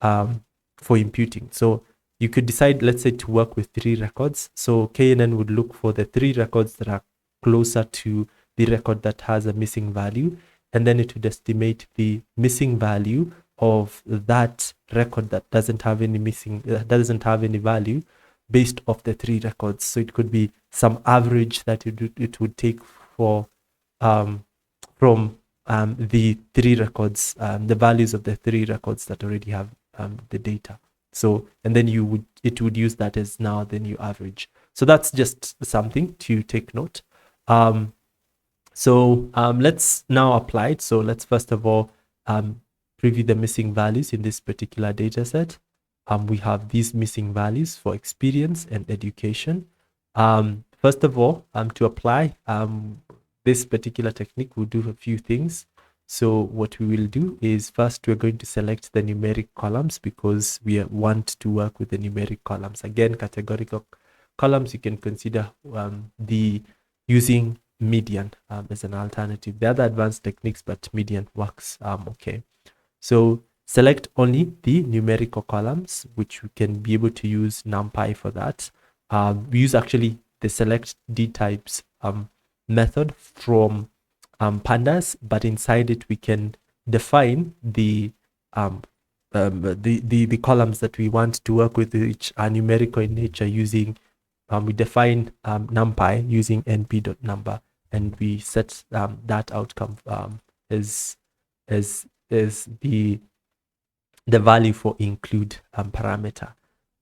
for imputing. So you could decide, let's say, to work with 3 records. So k and n would look for the 3 records that are closer to the record that has a missing value, and then it would estimate the missing value of that record that doesn't have any value based off the 3 records. So it could be some average that it would take for from the 3 records, the values of the 3 records that already have the data. So, and then it would use that as now the new average. So that's just something to take note. Let's now apply it. So let's first of all preview the missing values in this particular data set. We have these missing values for experience and education. First of all, to apply this particular technique, we'll do a few things. So what we will do is first we're going to select the numeric columns because we want to work with the numeric columns. Again, categorical columns, you can consider using median as an alternative. There are other advanced techniques, but median works okay. So select only the numerical columns, which we can be able to use NumPy for that. We use actually the select dtypes method from pandas, but inside it we can define the columns that we want to work with, which are numerical in nature, using we define NumPy using np.number, and we set that outcome as the value for include parameter.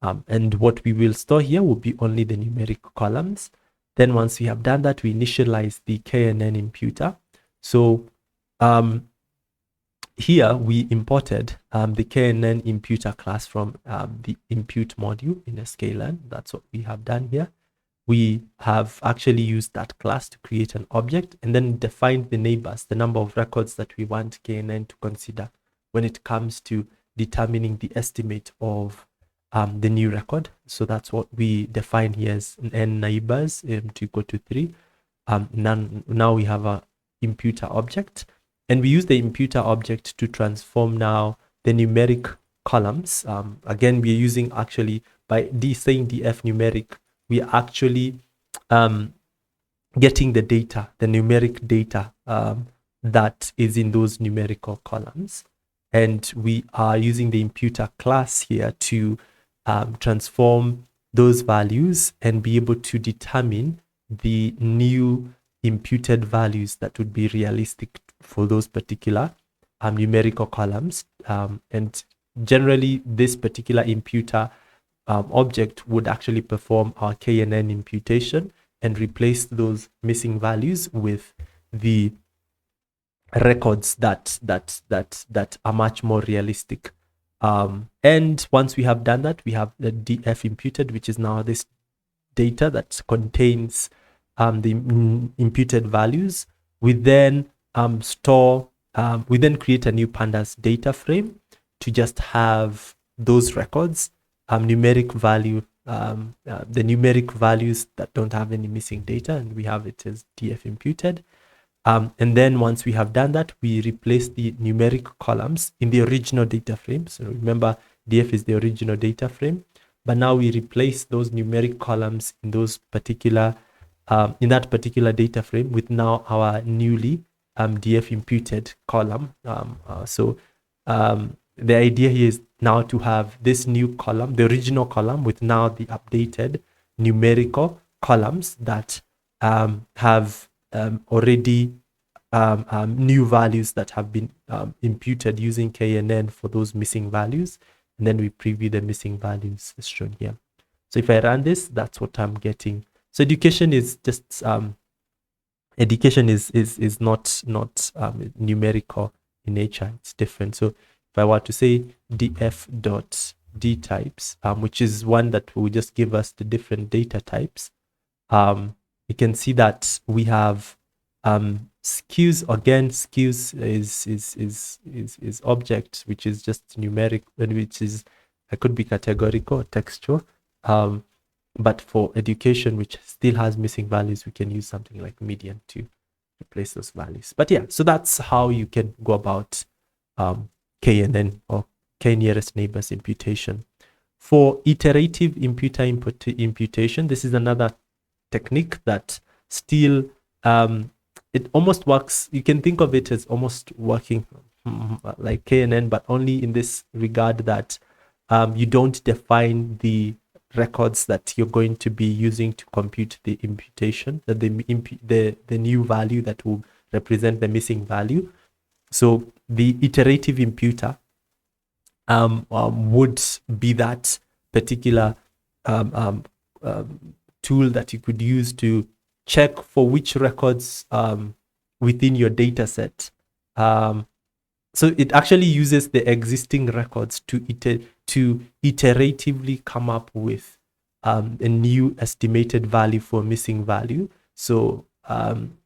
And what we will store here will be only the numeric columns. Then once we have done that, we initialize the KNN imputer. So here we imported the KNN imputer class from the impute module in sklearn. That's what we have done here. We have actually used that class to create an object and then defined the neighbors, the number of records that we want KNN to consider when it comes to determining the estimate of the new record. So that's what we define here as n neighbors to equal to 3. Now we have a imputer object, and we use the imputer object to transform now the numeric columns. Again, we are using actually by saying df numeric, we are actually getting the data, the numeric data that is in those numerical columns. And we are using the imputer class here to transform those values and be able to determine the new imputed values that would be realistic for those particular numerical columns. And generally, this particular imputer object would actually perform our KNN imputation and replace those missing values with the records that are much more realistic. And once we have done that, we have the df imputed, which is now this data that contains the imputed values. We then we then create a new pandas data frame to just have those records, numeric value, the numeric values that don't have any missing data, and we have it as df imputed. And then once we have done that, we replace the numeric columns in the original data frame. So remember, df is the original data frame, but now we replace those numeric columns in those particular in that particular data frame with now our newly df imputed column. The idea here is now to have this new column, the original column, with now the updated numerical columns that have already new values that have been imputed using KNN for those missing values. And then we preview the missing values as shown here. So if I run this, that's what I'm getting. So education is just education is not numerical in nature. It's different. So if I were to say df.dtypes, which is one that will just give us the different data types, you can see that we have skews. Again, skews is object, which is just numeric, and which is could be categorical or textual. But for education, which still has missing values, we can use something like median to replace those values. But yeah, so that's how you can go about KNN, or k-nearest neighbors imputation. For iterative imputation, this is another technique that still it almost works. You can think of it as almost working like KNN, but only in this regard that you don't define the records that you're going to be using to compute the imputation, the new value that will represent the missing value. So the iterative imputer would be that particular tool that you could use to check for which records within your data set. So it actually uses the existing records to iteratively come up with a new estimated value for missing value. So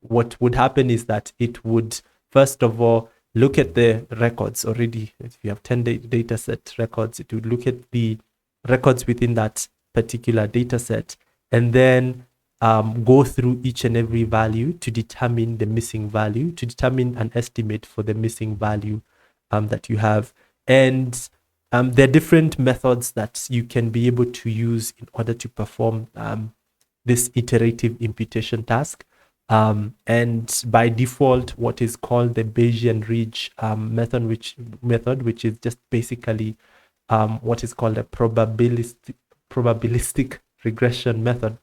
what would happen is that it would, first of all, look at the records already. If you have 10 data set records, it would look at the records within that particular data set, and then go through each and every value to determine the missing value, to determine an estimate for the missing value that you have. And there are different methods that you can be able to use in order to perform this iterative imputation task. And by default, what is called the Bayesian Ridge method, which is just basically what is called a probabilistic regression method,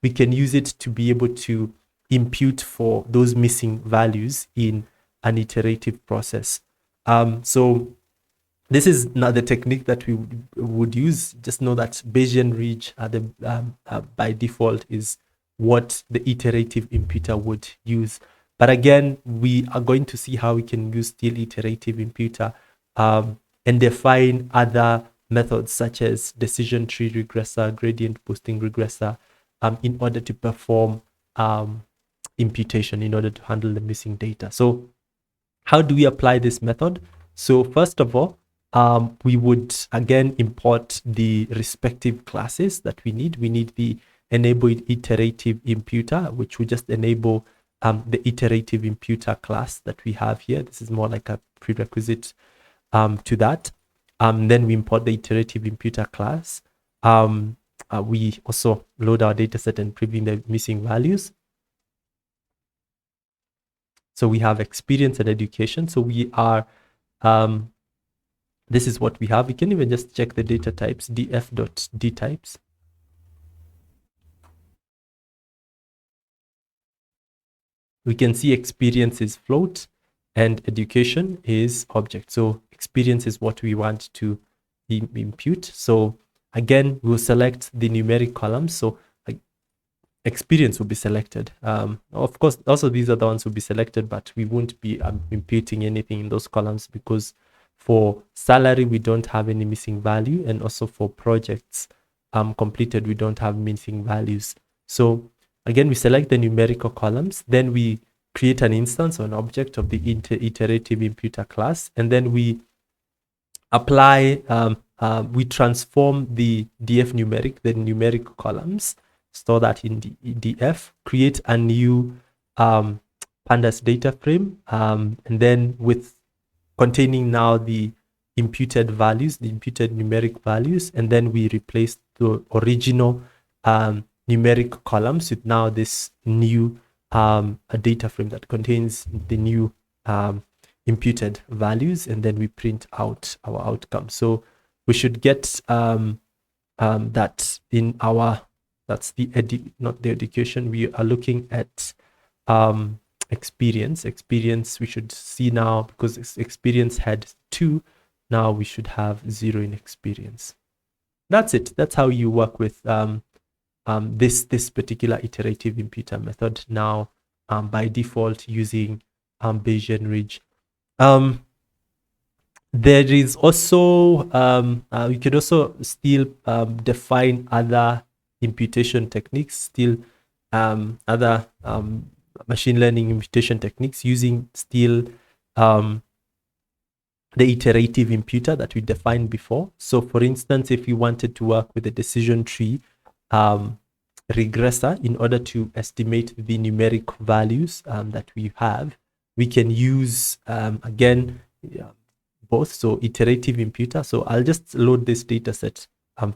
we can use it to be able to impute for those missing values in an iterative process. So this is not the technique that we would use. Just know that Bayesian Ridge by default is what the iterative imputer would use. But again, we are going to see how we can use still iterative imputer and define other methods such as decision tree regressor, gradient boosting regressor, in order to perform imputation, in order to handle the missing data. So how do we apply this method? So first of all, we would again import the respective classes that we need. We need the enable iterative imputer, which will just enable the iterative imputer class that we have here. This is more like a prerequisite to that. Then we import the iterative imputer class. We also load our data set and preview the missing values. So we have experience and education. So we are, this is what we have. We can even just check the data types, df.dtypes. We can see experience is float and education is object. So experience is what we want to impute. So again, we'll select the numeric columns. So experience will be selected. Of course, also these are the ones will be selected, but we won't be imputing anything in those columns because for salary, we don't have any missing value. And also for projects completed, we don't have missing values. So again, we select the numerical columns, then we create an instance or an object of the iterative imputer class, and then we apply, we transform the df numeric, the numeric columns, store that in df, create a new pandas data frame, and then with containing now the imputed values, the imputed numeric values, and then we replace the original numeric columns with now this new a data frame that contains the new imputed values, and then we print out our outcome. So we should get that in our, that's the not the education, we are looking at experience. We should see now, because experience had 2, now we should have 0 in experience. That's it. That's how you work with this particular iterative imputer method now by default using Bayesian Ridge. There is also, you could also still define other imputation techniques, still other machine learning imputation techniques using still the iterative imputer that we defined before. So for instance, if you wanted to work with a decision tree regressor in order to estimate the numeric values that we have, we can use again both. So iterative imputer. So I'll just load this data set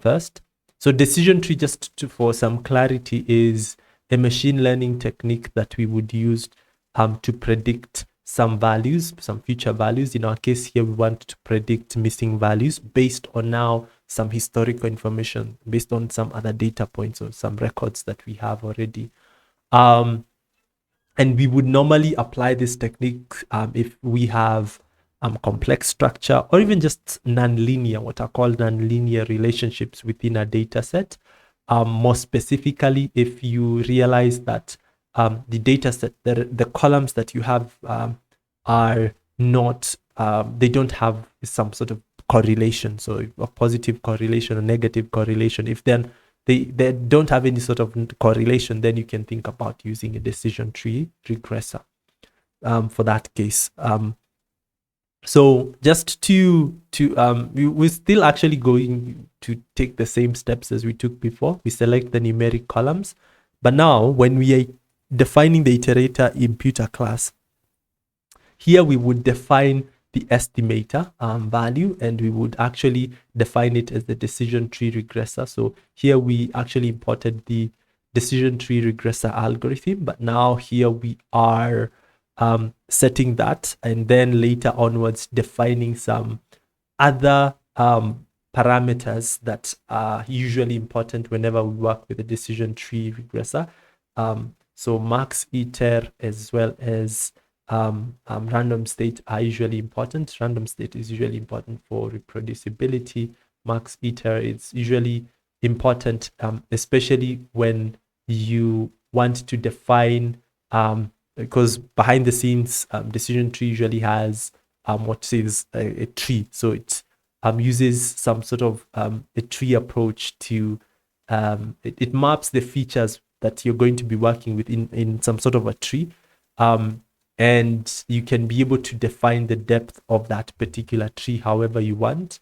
first. So decision tree, just for some clarity, is a machine learning technique that we would use to predict some values, some future values. In our case here, we want to predict missing values based on now some historical information, based on some other data points or some records that we have already. And we would normally apply this technique if we have complex structure or even just nonlinear, what are called nonlinear relationships within a data set. more specifically, if you realize that the data set, the columns that you have are not, they don't have some sort of correlation, so a positive correlation or negative correlation. If then they don't have any sort of correlation, then you can think about using a decision tree regressor for that case. So just we're still actually going to take the same steps as we took before. We select the numeric columns, but now when we are defining the iterator imputer class, here we would define the estimator value, and we would actually define it as the decision tree regressor. So here we actually imported the decision tree regressor algorithm, but now here we are setting that, and then later onwards defining some other parameters that are usually important whenever we work with a decision tree regressor. So max iter as well as random state are usually important. Random state is usually important for reproducibility. Max iter is usually important, especially when you want to define, because behind the scenes, decision tree usually has what is a tree. So it uses some sort of a tree approach to, it maps the features that you're going to be working with in some sort of a tree. And you can be able to define the depth of that particular tree however you want.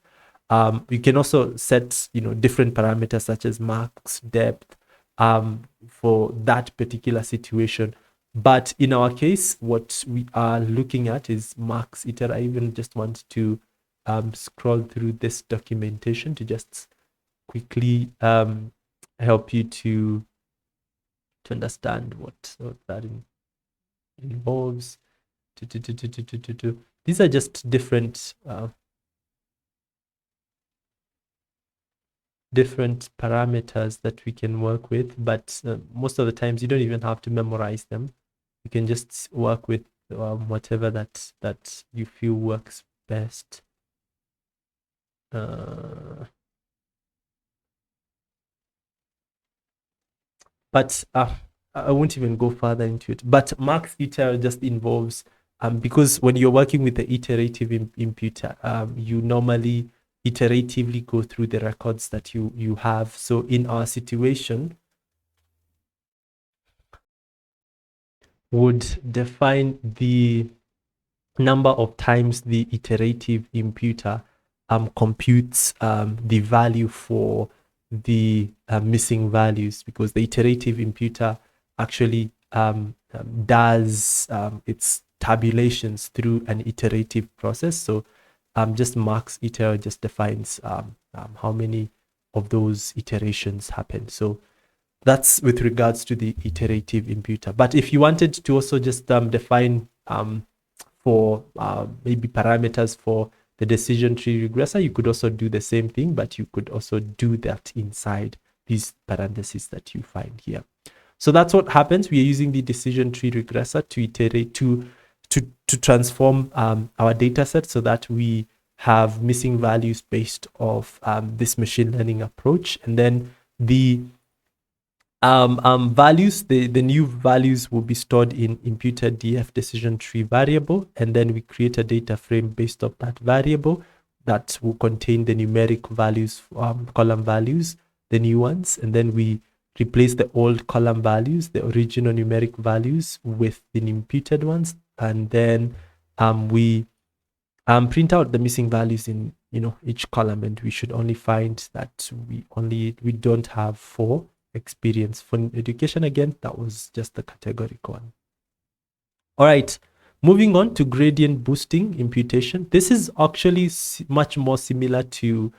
You can also set, different parameters such as max depth for that particular situation. But in our case, what we are looking at is max iter. I even just want to scroll through this documentation to just quickly help you to understand what that involves. These are just different parameters that we can work with, but most of the times you don't even have to memorize them. You can just work with whatever that you feel works best. But I won't even go further into it. But max iter just involves, because when you're working with the iterative imputer, you normally iteratively go through the records that you have. So in our situation, would define the number of times the iterative imputer computes the value for the missing values, because the iterative imputer actually does its tabulations through an iterative process. So just max iter just defines how many of those iterations happen. So that's with regards to the iterative imputer. But if you wanted to also just define for maybe parameters for the decision tree regressor, you could also do the same thing, but you could also do that inside these parentheses that you find here. So that's what happens. We are using the decision tree regressor to iterate, to transform our data set so that we have missing values based off this machine learning approach. And then the values, the new values will be stored in imputed df decision tree variable, and then we create a data frame based off that variable that will contain the numeric values, column values, the new ones, and then we replace the old column values, the original numeric values, with the imputed ones, and then we print out the missing values in each column, and we should only find that we don't have 4 experience. For education, again, that was just the categoric one. All right, moving on to gradient boosting imputation. This is actually much more similar to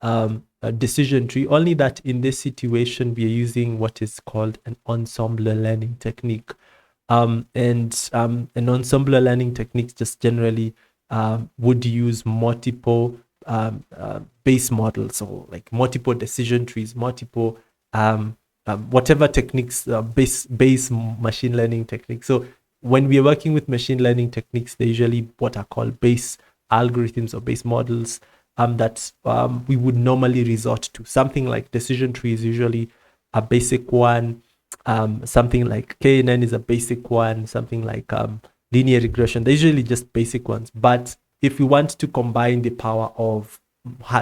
a decision tree, only that in this situation we are using what is called an ensemble learning technique. And an ensemble learning technique just generally would use multiple base models, or like multiple decision trees, multiple whatever techniques, base machine learning techniques. So when we are working with machine learning techniques, they're usually what are called base algorithms or base models that we would normally resort to. Something like decision tree is usually a basic one. Something like KNN is a basic one. Something like linear regression. They're usually just basic ones. But if we want to combine the power of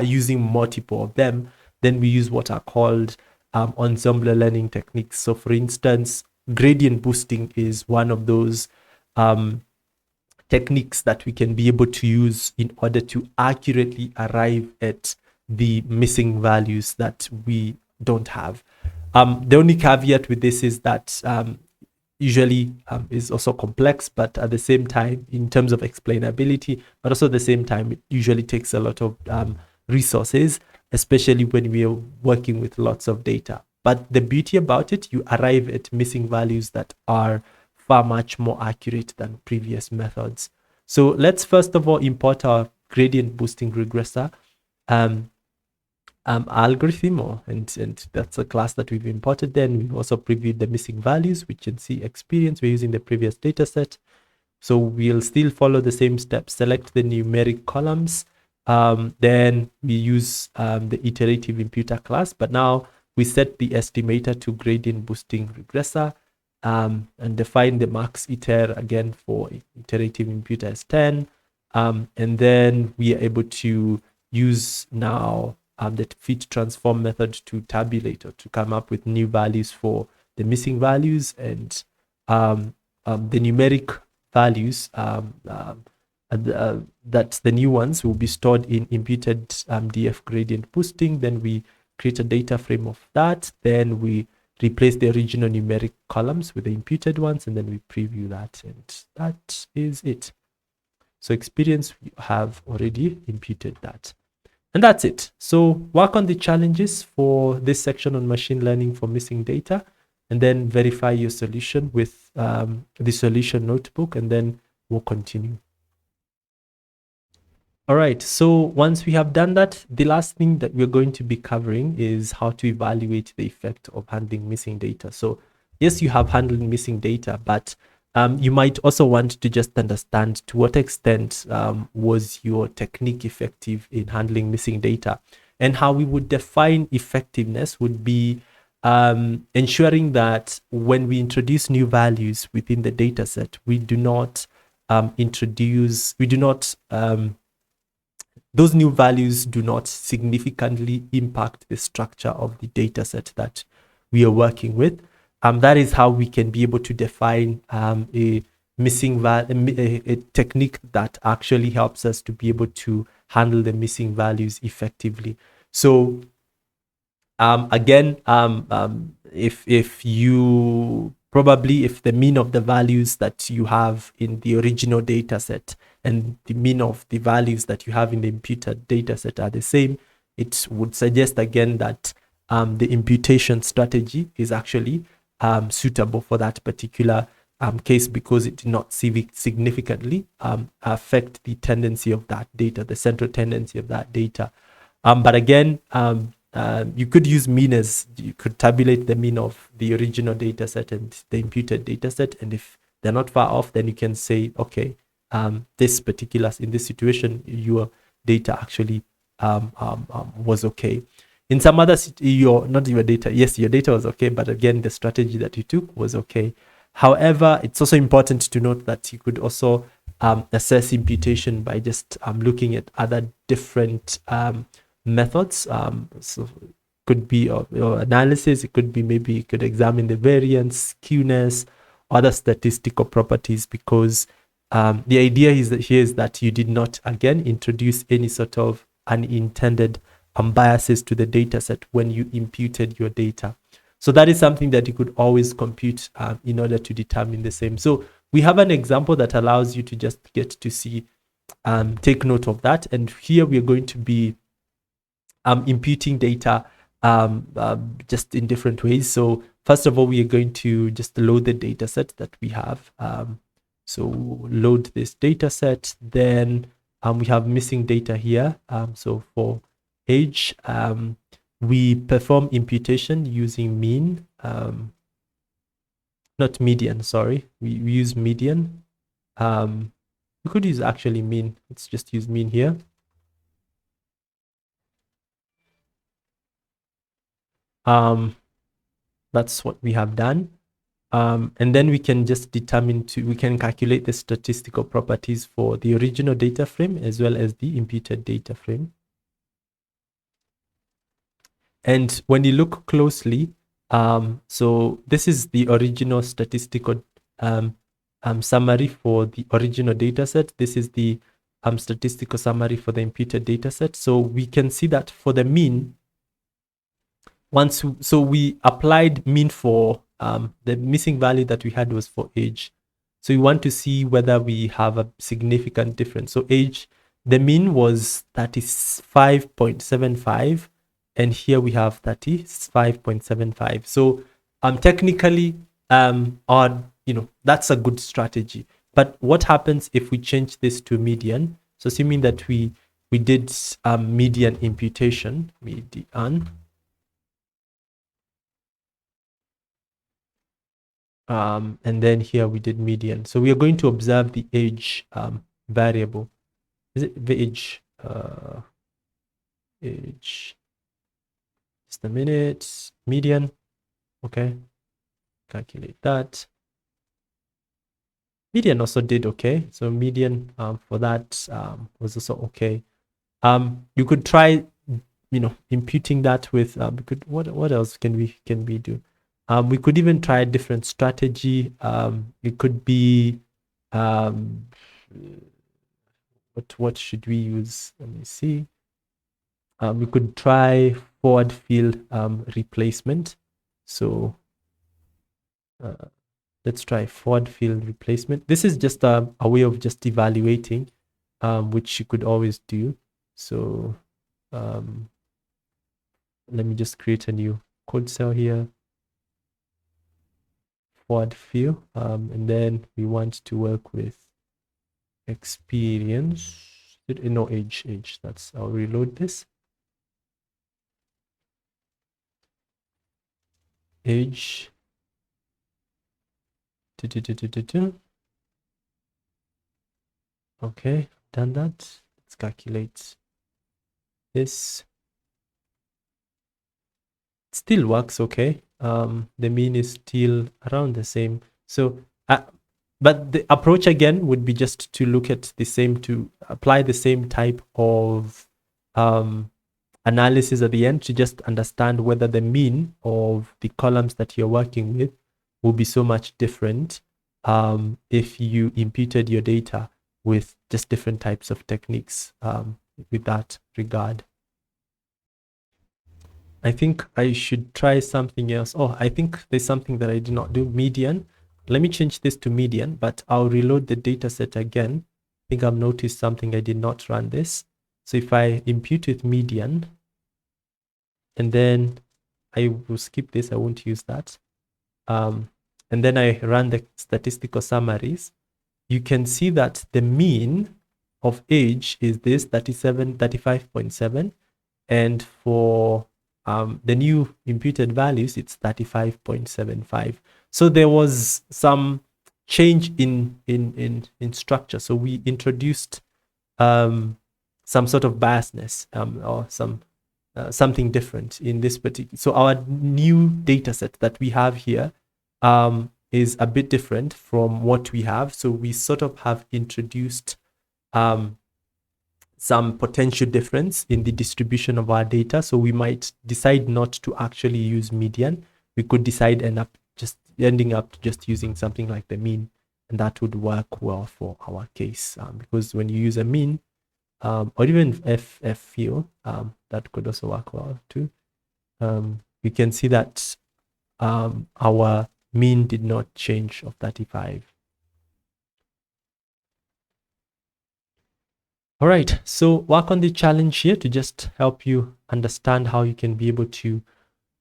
using multiple of them, then we use what are called ensemble learning techniques. So for instance, gradient boosting is one of those techniques that we can be able to use in order to accurately arrive at the missing values that we don't have. The only caveat with this is that usually is also complex, but at the same time, in terms of explainability, but also at the same time, it usually takes a lot of resources, especially when we are working with lots of data. But the beauty about it, you arrive at missing values that are far much more accurate than previous methods. So let's first of all import our gradient boosting regressor algorithm, and that's a class that we've imported. Then we've also previewed the missing values, which you can see experience. We're using the previous data set. So we'll still follow the same steps, select the numeric columns. Then we use the iterative imputer class, but now we set the estimator to gradient boosting regressor and define the max iter again for iterative imputer as 10. And then we are able to use now the fit transform method to tabulate or to come up with new values for the missing values, and the numeric values that the new ones will be stored in imputed DF gradient boosting. Then we create a data frame of that. Then we replace the original numeric columns with the imputed ones, and then we preview that, and that is it. So experience, we have already imputed that. And that's it. So work on the challenges for this section on machine learning for missing data, and then verify your solution with the solution notebook, and then we'll continue. All right, so once we have done that, the last thing that we're going to be covering is how to evaluate the effect of handling missing data. So yes, you have handled missing data, but you might also want to just understand to what extent was your technique effective in handling missing data. And how we would define effectiveness would be ensuring that when we introduce new values within the data set, we do not those new values do not significantly impact the structure of the data set that we are working with. That is how we can be able to define a technique that actually helps us to be able to handle the missing values effectively. So again, if the mean of the values that you have in the original data set and the mean of the values that you have in the imputed data set are the same, it would suggest again that the imputation strategy is actually suitable for that particular case, because it did not significantly affect the tendency of that data, the central tendency of that data. But again, you could use mean as you could tabulate the mean of the original data set and the imputed data set, and if they're not far off, then you can say, okay, in this situation, your data actually was okay. In some other, your data was okay, but again, the strategy that you took was okay. However, it's also important to note that you could also assess imputation by just looking at other different methods. So could be your analysis, it could be maybe you could examine the variance, skewness, other statistical properties, because the idea is that you did not again introduce any sort of unintended biases to the data set when you imputed your data. So that is something that you could always compute in order to determine the same. So we have an example that allows you to just get to see, take note of that. And here we are going to be imputing data just in different ways. So first of all, we are going to just load the data set that we have. So load this data set, then we have missing data here. So for age, we perform imputation using mean, not median, sorry. We use median. We could use actually mean. Let's just use mean here. That's what we have done. And then we can just we can calculate the statistical properties for the original data frame as well as the imputed data frame. And when you look closely, so this is the original statistical summary for the original data set. This is the statistical summary for the imputed data set. So we can see that for the mean, so we applied mean for the missing value that we had was for age. So we want to see whether we have a significant difference. So age, the mean was 35.75, and here we have 35.75. So technically, that's a good strategy. But what happens if we change this to median? So assuming that we did median imputation, median. And then here we did median. So we are going to observe the age variable. Is it the age? Age. Just a minute. Median. Okay. Calculate that. Median also did okay. So median for that was also okay. You could try, imputing that with what else can we do? We could even try a different strategy. It could be what should we use? Let me see. We could try forward field replacement. So let's try forward field replacement. This is just a way of just evaluating, which you could always do. So let me just create a new code cell here. Forward field, and then we want to work with experience. No, age. I'll reload this. Age. Okay, done that. Let's calculate this. It still works okay. The mean is still around the same. So, but the approach again would be just to look at to apply the same type of analysis at the end to just understand whether the mean of the columns that you're working with will be so much different if you imputed your data with just different types of techniques with that regard. I think I should try something else. Oh, I think there's something that I did not do. Median. Let me change this to median, but I'll reload the data set again. I think I've noticed something. I did not run this. So if I impute with median, and then I will skip this, I won't use that. And then I run the statistical summaries. You can see that the mean of age is this 35.7, and for the new imputed values, it's 35.75. So there was some change in structure. So we introduced some sort of biasness or something different in this particular. So our new data set that we have here is a bit different from what we have. So we sort of have introduced some potential difference in the distribution of our data. So we might decide not to actually use median. We could decide ending up just using something like the mean, and that would work well for our case because when you use a mean or even FF field, that could also work well too. You can see that our mean did not change of 35. All right, so work on the challenge here to just help you understand how you can be able to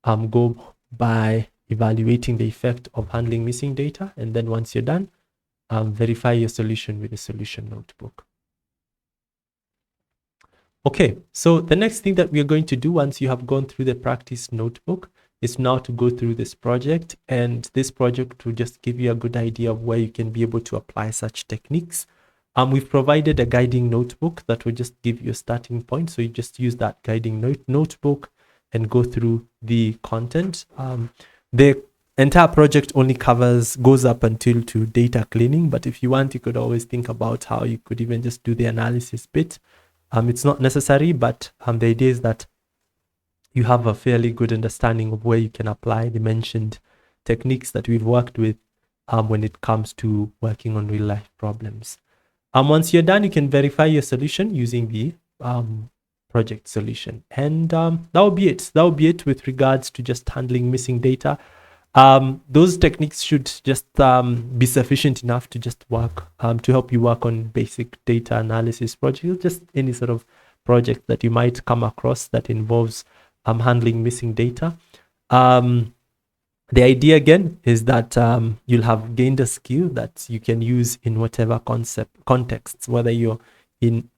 go by evaluating the effect of handling missing data. And then once you're done, verify your solution with the solution notebook. Okay, so the next thing that we are going to do once you have gone through the practice notebook is now to go through this project. And this project will just give you a good idea of where you can be able to apply such techniques. We've provided a guiding notebook that will just give you a starting point. So you just use that guiding notebook and go through the content. The entire project only goes up until to data cleaning, but if you want, you could always think about how you could even just do the analysis bit. It's not necessary, but the idea is that you have a fairly good understanding of where you can apply the mentioned techniques that we've worked with when it comes to working on real life problems. Once you're done, you can verify your solution using the project solution. And that will be it. That will be it with regards to just handling missing data. Those techniques should just be sufficient enough to just work, to help you work on basic data analysis projects, just any sort of project that you might come across that involves handling missing data. The idea again is that you'll have gained a skill that you can use in whatever contexts, whether you're in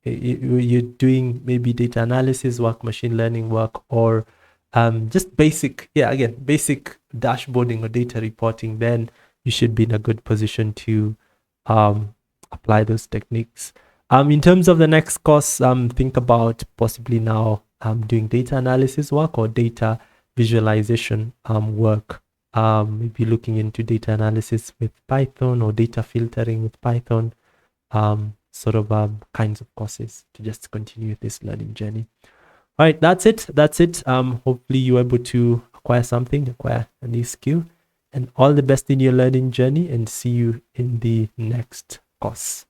you're doing maybe data analysis work, machine learning work, or just basic dashboarding or data reporting. Then you should be in a good position to apply those techniques. In terms of the next course, think about possibly now doing data analysis work or data visualization work. Maybe looking into data analysis with Python or data filtering with Python, kinds of courses to just continue this learning journey. All right, that's it. Hopefully you're able to acquire a new skill, and all the best in your learning journey, and see you in the next course.